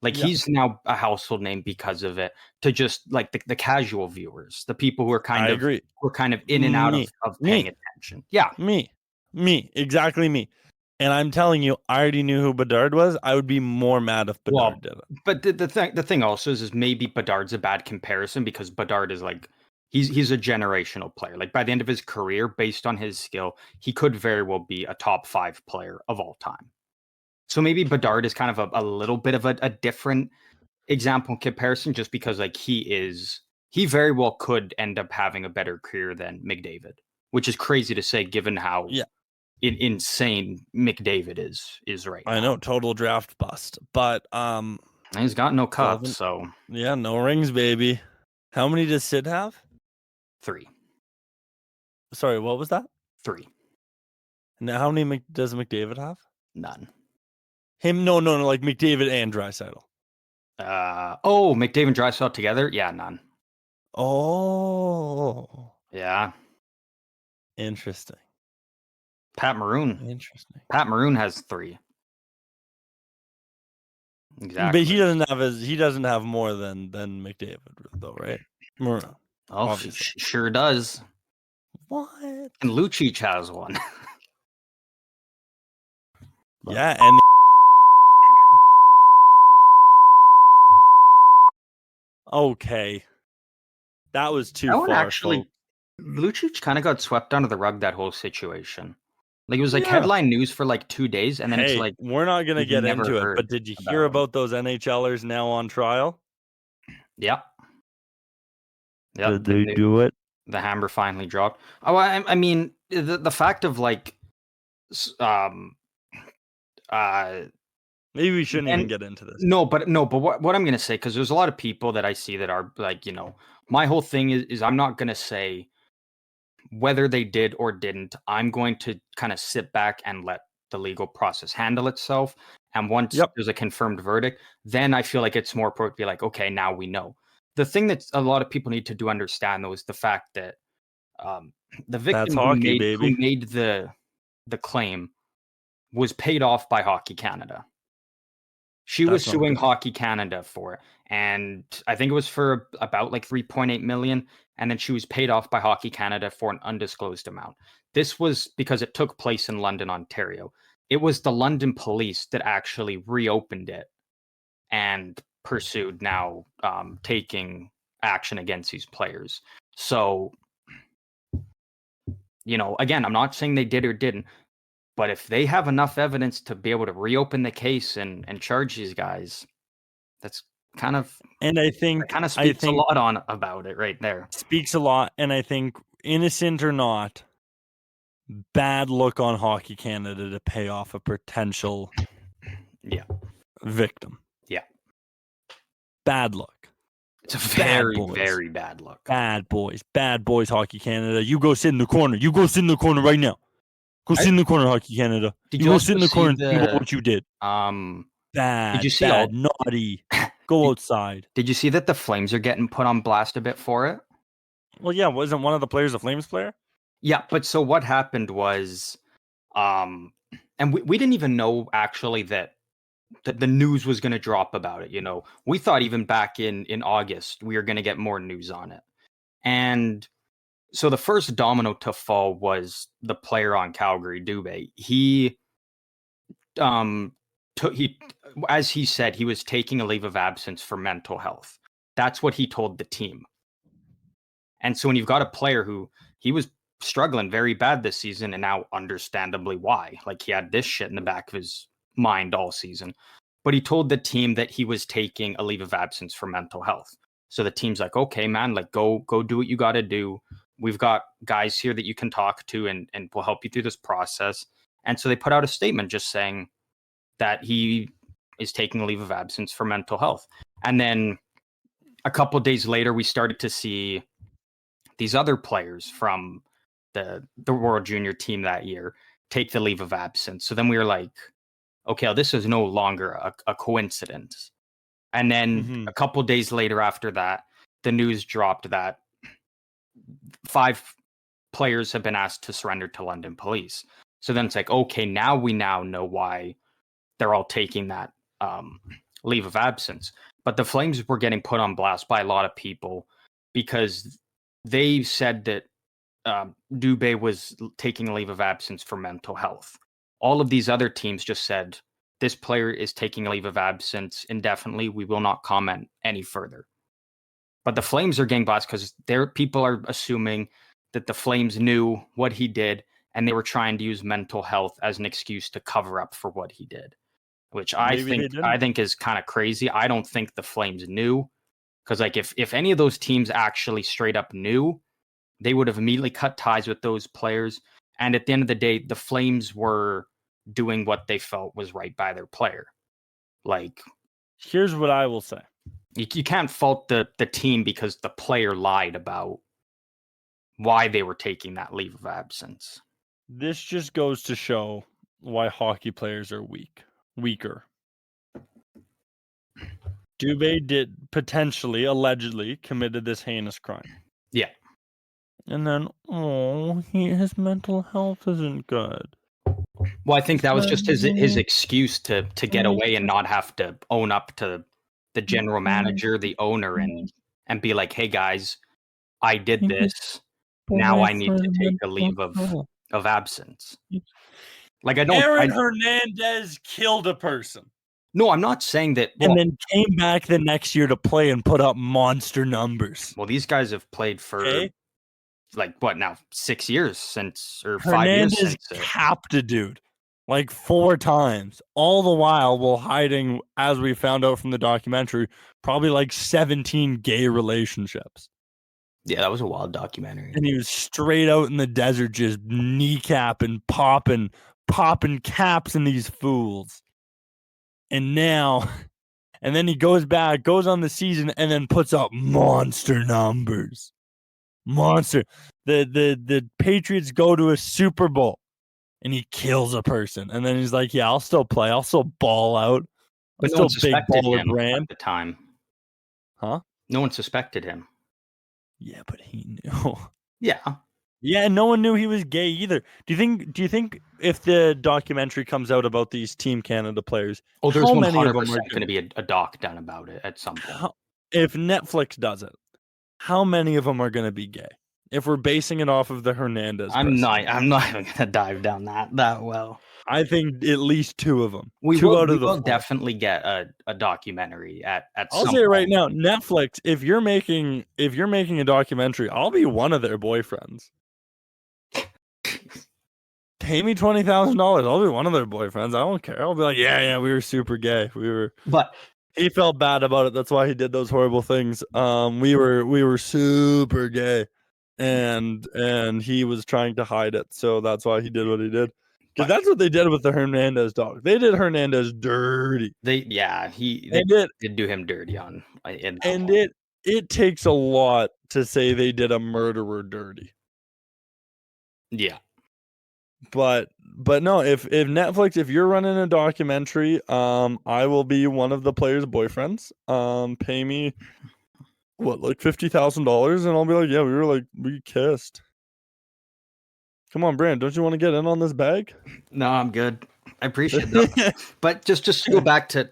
Like he's now a household name because of it. To just like the casual viewers, the people who are kind of in and out of paying attention. Yeah, me, exactly me. And I'm telling you, I already knew who Bedard was. I would be more mad if Bedard did it. But the thing also is maybe Bedard's a bad comparison because Bedard is like he's a generational player. Like by the end of his career, based on his skill, he could very well be a top 5 player of all time. So maybe Bedard is kind of a little bit of a different example in comparison, just because like he very well could end up having a better career than McDavid, which is crazy to say given how insane McDavid is right now. I know, total draft bust, but he's got no cups, so yeah, no rings, baby. How many does Sid have? 3. Sorry, what was that? 3. Now, how many does McDavid have? None. Him? No, like McDavid and Draisaitl. McDavid and Draisaitl together? Yeah, none. Oh, yeah, interesting. Pat Maroon. Interesting. Pat Maroon has 3. Exactly. But he doesn't have more than McDavid though, right? Maroon. Oh, sure does. What? And Lucic has 1. Yeah, and okay. That was too far. Actually, Lucic kind of got swept under the rug, that whole situation. Like, it was like Yeah. headline news for like 2 days, and then it's Hey, like we're not gonna you've get never into it, heard but did you hear about 'em. about those NHLers now on trial? Yep. Yep. Did they do it? The hammer finally dropped. Oh, I mean, the fact of like, s- um, uh, Maybe we shouldn't even and get into this. no, but what I'm gonna say, because there's a lot of people that I see that are like, my whole thing is I'm not gonna say whether they did or didn't. I'm going to kind of sit back and let the legal process handle itself. And once Yep, there's a confirmed verdict, then I feel like it's more appropriate to be like, okay, now we know. The thing that a lot of people need to do understand though is the fact that um, the that's victim who hockey, made baby. the claim was paid off by Hockey Canada. She was That's not suing good. Hockey Canada for it, and I think it was for about like 3.8 million, and then she was paid off by Hockey Canada for an undisclosed amount. This was because it took place in London, Ontario. It was the London police that actually reopened it and pursued now, taking action against these players. So, again, I'm not saying they did or didn't, but if they have enough evidence to be able to reopen the case and charge these guys, that's kind of And I that think kind of I speaks a think lot on about it right there. speaks a lot, and I think innocent or not, bad look on Hockey Canada to pay off a potential Yeah, victim. yeah. Bad luck. It's a Bad very, boys. very bad look. Bad boys. Bad boys, Hockey Canada. You go sit in the corner. You go sit in the corner right now. Go sit in the corner, Hockey Canada. Did You you go sit also in the see corner and think about the what you did. um? Did you Bad, see bad, all? naughty. Go outside. Did you see that the Flames are getting put on blast a bit for it? Well, yeah, wasn't one of the players a Flames player? Yeah, but so what happened was, um, and we didn't even know actually that the news was going to drop about it. We thought even back in August we were going to get more news on it, and so the first domino to fall was the player on Calgary, Dubé. Um he as he said, he was taking a leave of absence for mental health. That's what he told the team. And so when you've got a player who he was struggling very bad this season, and now understandably why, like he had this shit in the back of his mind all season, but he told the team that he was taking a leave of absence for mental health. So the team's like, okay, man, like go do what you got to do. We've got guys here that you can talk to, and we'll help you through this process. And so they put out a statement just saying that he is taking a leave of absence for mental health. And then a couple days later, we started to see these other players from the World Junior team that year take the leave of absence. So then we were like, okay, well, this is no longer a coincidence. And then Mm-hmm. a couple days later after that, the news dropped that 5 players have been asked to surrender to London police. So then it's like, okay, now we know why they're all taking that leave of absence. But the Flames were getting put on blast by a lot of people because they said that Dubé was taking a leave of absence for mental health. All of these other teams just said, this player is taking a leave of absence indefinitely. We will not comment any further. But the Flames are getting blasted because their people are assuming that the Flames knew what he did and they were trying to use mental health as an excuse to cover up for what he did, which I Maybe think they didn't. is kind of crazy. I don't think the Flames knew, because like if any of those teams actually straight up knew, they would have immediately cut ties with those players. And at the end of the day, the Flames were doing what they felt was right by their player. Like, Here's what I will say. you can't fault the team because the player lied about why they were taking that leave of absence. This just goes to show why hockey players are weaker. Dubé did potentially, allegedly, committed this heinous crime. Yeah. And then, his mental health isn't good. Well, I think that was just his excuse to get away and not have to own up to the general manager, the owner, and be like, "Hey guys, I did this. Now I need to take a leave of absence." Like Aaron Hernandez killed a person. No, I'm not saying that. Well, And then came back the next year to play and put up monster numbers. well, these guys have played for Okay? like what now? 6 years since, or 5 years Hernandez since it. capped a dude like 4 times, all the while hiding, as we found out from the documentary, probably like 17 gay relationships. Yeah, that was a wild documentary. And he was straight out in the desert just kneecapping, popping caps in these fools. And now, and then he goes back, goes on the season, and then puts up monster numbers. Monster. The Patriots go to a Super Bowl and he kills a person. And then he's like, yeah, I'll still play. I'll still ball out. But I'm no one still big suspected baller him brand. at the time. Huh? No one suspected him. Yeah, but he knew. Yeah. Yeah, and no one knew he was gay either. Do you think if the documentary comes out about these Team Canada players, Oh, there's how 100% many of them are going to be a doc done about it at some point. if Netflix does it, how many of them are going to be gay? If we're basing it off of the Hernandez, I'm not even going to dive down that well. I think at least 2 of them. We 2 will, out of the we will 4. definitely get a documentary at I'll some say it right point. now, Netflix, if you're making a documentary, I'll be one of their boyfriends. Pay me $20,000. I'll be one of their boyfriends. I don't care. I'll be like, yeah, we were super gay. But he felt bad about it. That's why he did those horrible things. We were super gay, and he was trying to hide it. So that's why he did what he did. Because that's what they did with the Hernandez dog. They did Hernandez dirty. they did do him dirty on. It takes a lot to say they did a murderer dirty. Yeah. But no, if Netflix, if you're running a documentary, I will be one of the players' boyfriends. Pay me what, like $50,000, and I'll be like, yeah, we kissed. Come on, Brand, don't you want to get in on this bag? No, I'm good. I appreciate that. But just to go back to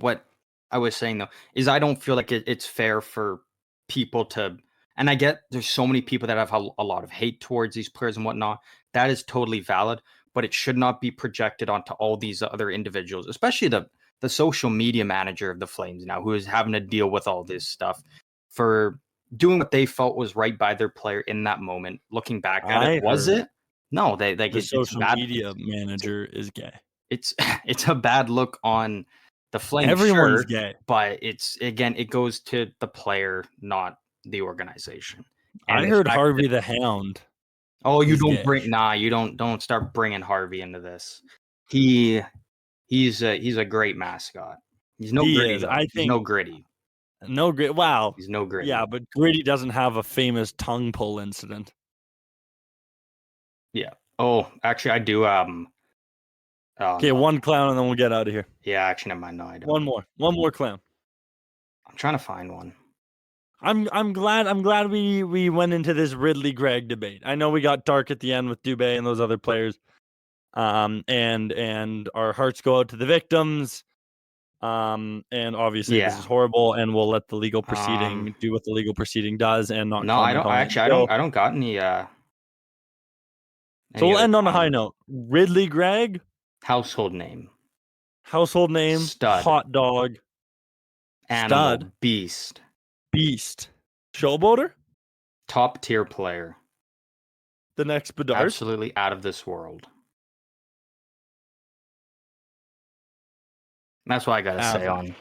what I was saying though, is I don't feel like it's fair for people to, and I get there's so many people that have a lot of hate towards these players and whatnot. That is totally valid, but it should not be projected onto all these other individuals, especially the social media manager of the Flames now, who is having to deal with all this stuff for doing what they felt was right by their player in that moment. Looking back at it, was it? No, the social media manager is gay. It's a bad look on the Flames. Everyone's sure, gay, but it goes to the player, not the organization. And I heard Harvey the Hound. Oh, you don't start bringing Harvey into this. He's a great mascot. He's no gritty though. He's no gritty. No gritty. Wow. He's no gritty. Yeah, but Gritty doesn't have a famous tongue pull incident. Yeah. Oh, actually, I do. Okay, no. one clown, and then we'll get out of here. Yeah, actually, never mind. No, I don't. One more clown. I'm trying to find one. I'm glad we went into this Ridley Gregg debate. I know we got dark at the end with Dubé and those other players. And our hearts go out to the victims. And obviously this is horrible, and we'll let the legal proceeding do what the legal proceeding does, and not. No, I don't. Actually, I don't got any. So we'll end on a high note. Ridley Gregg. Household name. Stud. Hot dog. Animal. Stud. Beast. Showboater. Top tier player. The next Bedard. Absolutely out of this world. That's what I gotta say on.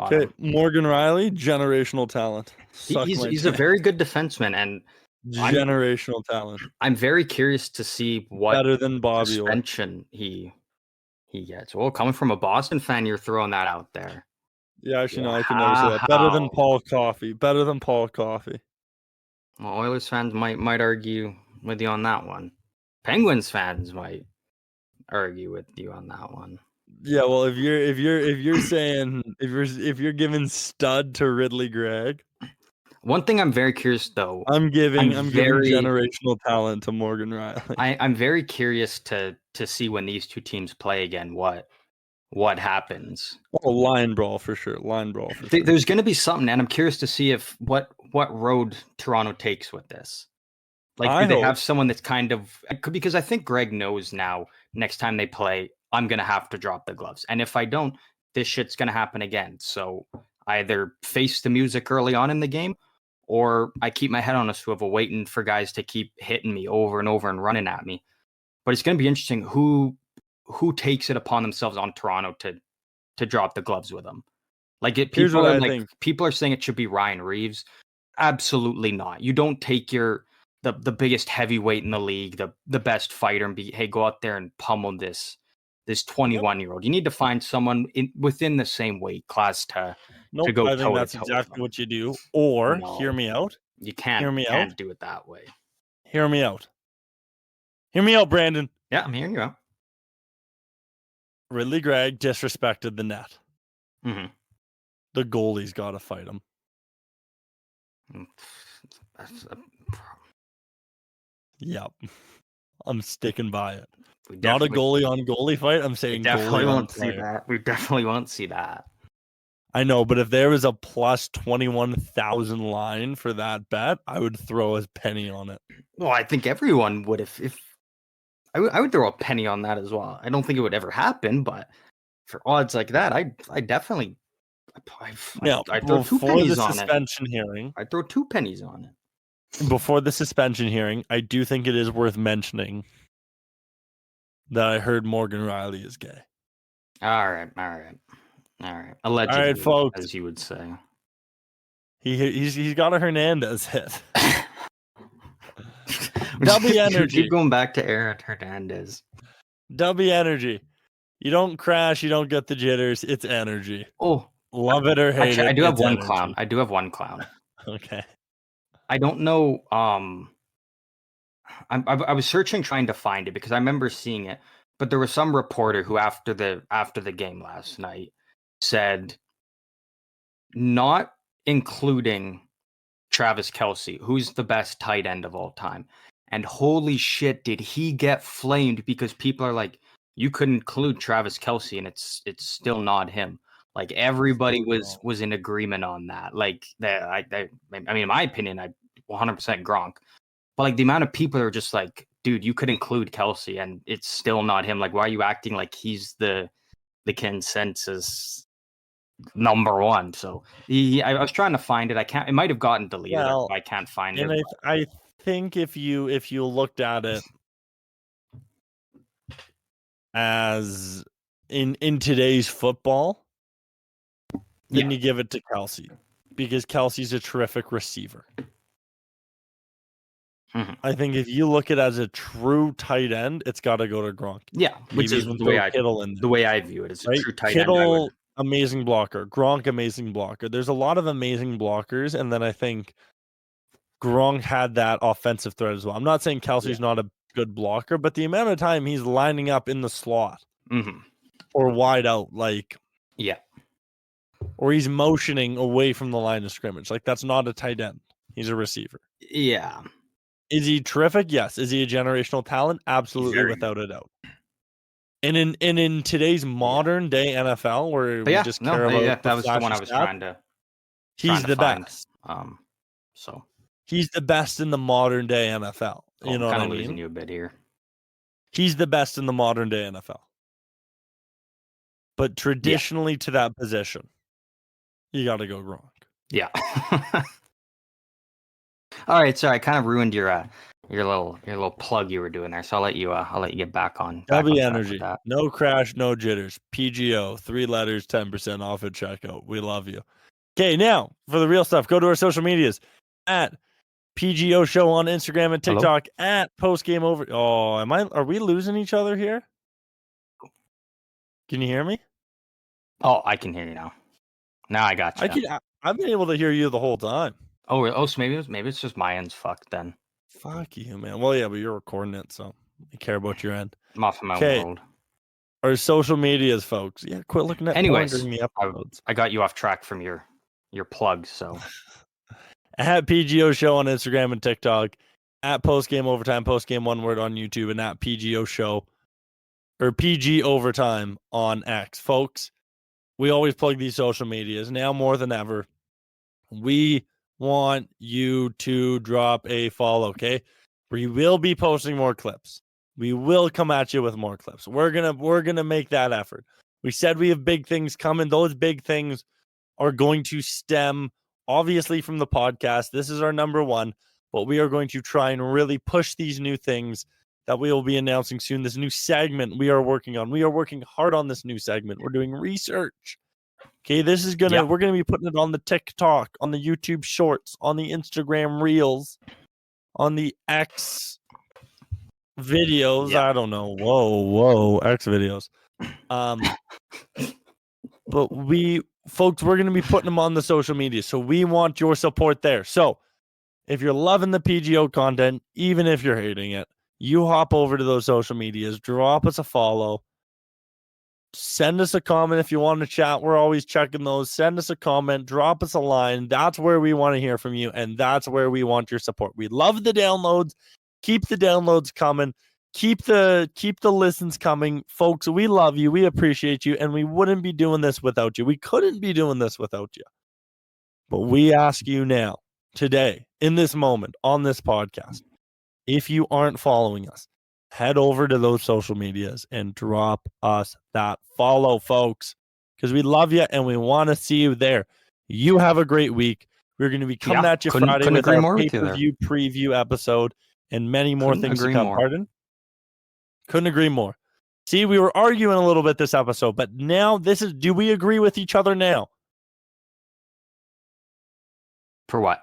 Okay, Morgan Riley, generational talent. He's a very good defenseman, and generational talent. I'm very curious to see what better than Bobby suspension he gets. Well, coming from a Boston fan, you're throwing that out there. Yeah, actually, no, I can never say that. Better than Paul Coffey. Well, Oilers fans might argue with you on that one. Penguins fans might argue with you on that one. Yeah, well, if you're saying if you're giving stud to Ridley Gregg, one thing I'm very curious though. I'm giving generational talent to Morgan Riley. I'm very curious to see when these two teams play again what happens. Oh, line brawl for sure. There's going to be something, and I'm curious to see if what road Toronto takes with this. Like, do they have someone that's kind of, because I think Greg knows now. Next time they play, I'm going to have to drop the gloves, and if I don't, this shit's going to happen again. So either face the music early on in the game, or I keep my head on a swivel waiting for guys to keep hitting me over and over and running at me. But it's going to be interesting who takes it upon themselves on Toronto to drop the gloves with them. Like Here's what I think. People are saying it should be Ryan Reeves. Absolutely not. You don't take the biggest heavyweight in the league, the best fighter, and hey, go out there and pummel this 21-year-old. You need to find someone within the same weight class to go I think that's exactly what you do. Or hear me out. You can't do it that way. Hear me out. Hear me out, Brandon. Yeah, I'm hearing you out. Ridley Gregg disrespected the net. Mm-hmm. The goalie's got to fight him. Yep. I'm sticking by it. Not a goalie on goalie fight. I'm saying goalie on player. We definitely won't see that. I know, but if there was a plus 21,000 line for that bet, I would throw a penny on it. Well, I think everyone would if I would throw a penny on that as well. I don't think it would ever happen, but for odds like that, I definitely I throw 2 pennies on it. Suspension hearing. I throw 2 pennies on it. Before the suspension hearing, I do think it is worth mentioning that I heard Morgan Riley is gay. All right. Allegedly, all right, folks, as you would say. He's got a Hernandez hit. W energy. Keep going back to Aaron Hernandez. W energy. You don't crash. You don't get the jitters. It's energy. Oh, love it or hate it. I do have one clown. I do have one clown. Okay. I don't know. I was searching, trying to find it because I remember seeing it, but there was some reporter who after the game last night said, not including Travis Kelce, who's the best tight end of all time. And holy shit, did he get flamed because people are like, you could include Travis Kelce and it's still not him. Like everybody was in agreement on that. Like I mean, in my opinion, I 100% Gronk. But like the amount of people are just like, dude, you could include Kelce and it's still not him. Like, why are you acting like he's the consensus number one? So I was trying to find it. I can't. It might have gotten deleted. Well, I can't find it. And I think if you looked at it as in today's football, then you give it to Kelce because Kelce's a terrific receiver. Mm-hmm. I think if you look at it as a true tight end, it's got to go to Gronk. Yeah, which is the way I view it. It's a true tight end. Kittle, amazing blocker. Gronk, amazing blocker. There's a lot of amazing blockers, and then I think Gronk had that offensive threat as well. I'm not saying Kelce's not a good blocker, but the amount of time he's lining up in the slot or wide out, or he's motioning away from the line of scrimmage. Like, that's not a tight end. He's a receiver. Yeah. Is he terrific? Yes. Is he a generational talent? Absolutely, without a doubt. And in today's modern day NFL, where we just care about that was the one I was trying to. He's the best. So he's the best in the modern day NFL. You know what I mean? Losing you a bit here. He's the best in the modern day NFL. But traditionally, to that position, you got to go Gronk. Yeah. All right, sorry, I kind of ruined your little plug you were doing there, so I'll let you get back on. W Energy, no crash, no jitters. PGO, 3 letters, 10% off at checkout. We love you. Okay, now for the real stuff, go to our social medias at PGO Show on Instagram and TikTok. Hello? At Postgame Over. Oh, are we losing each other here? Can you hear me? Oh, I can hear you now. Now I got you. I've been able to hear you the whole time. Oh, so maybe it's just my end's fucked then. Fuck you, man. Well, yeah, but you're recording it, so you care about your end. I'm off of my world. Our social medias, folks. Yeah, quit looking at anyways, during the episodes. I got you off track from your plugs, so. At PGO Show on Instagram and TikTok, at Postgame Overtime, Postgame one word on YouTube, and at PGO Show or PG Overtime on X. Folks, we always plug these social medias now more than ever. We want you to drop a follow, okay? We will be posting more clips. We will come at you with more clips. We're gonna make that effort. We said we have big things coming. Those big things are going to stem obviously from the podcast. This is our number one, but we are going to try and really push these new things that we will be announcing soon. This new segment we are working on. We are working hard on this new segment. We're doing research. Okay, this is we're gonna be putting it on the TikTok, on the YouTube Shorts, on the Instagram Reels, on the X videos. Yeah. I don't know. Whoa, X videos. But we're gonna be putting them on the social media. So we want your support there. So if you're loving the PGO content, even if you're hating it, you hop over to those social medias, drop us a follow. Send us a comment if you want to chat. We're always checking those. Send us a comment. Drop us a line. That's where we want to hear from you, and that's where we want your support. We love the downloads. Keep the downloads coming. Keep the listens coming. Folks, we love you. We appreciate you, and we wouldn't be doing this without you. We couldn't be doing this without you. But we ask you now, today, in this moment, on this podcast, if you aren't following us, head over to those social medias and drop us that follow, folks, because we love you and we want to see you there. You have a great week. We're going to be coming at you Friday with our pay-per-view preview episode and many more things to come. Pardon? Couldn't agree more. See, we were arguing a little bit this episode, but now do we agree with each other now? For what?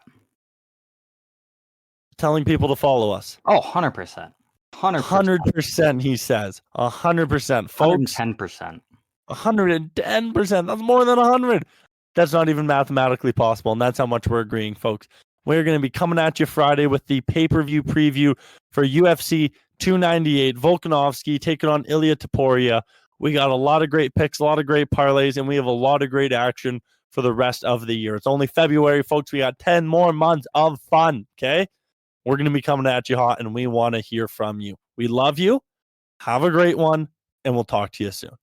Telling people to follow us. Oh, 100%. 100%, he says. 100%. Folks. 110%. 110%. That's more than 100. That's not even mathematically possible, and that's how much we're agreeing, folks. We're going to be coming at you Friday with the pay-per-view preview for UFC 298. Volkanovski taking on Ilia Topuria. We got a lot of great picks, a lot of great parlays, and we have a lot of great action for the rest of the year. It's only February, folks. We got 10 more months of fun, okay? We're going to be coming at you hot, and we want to hear from you. We love you. Have a great one, and we'll talk to you soon.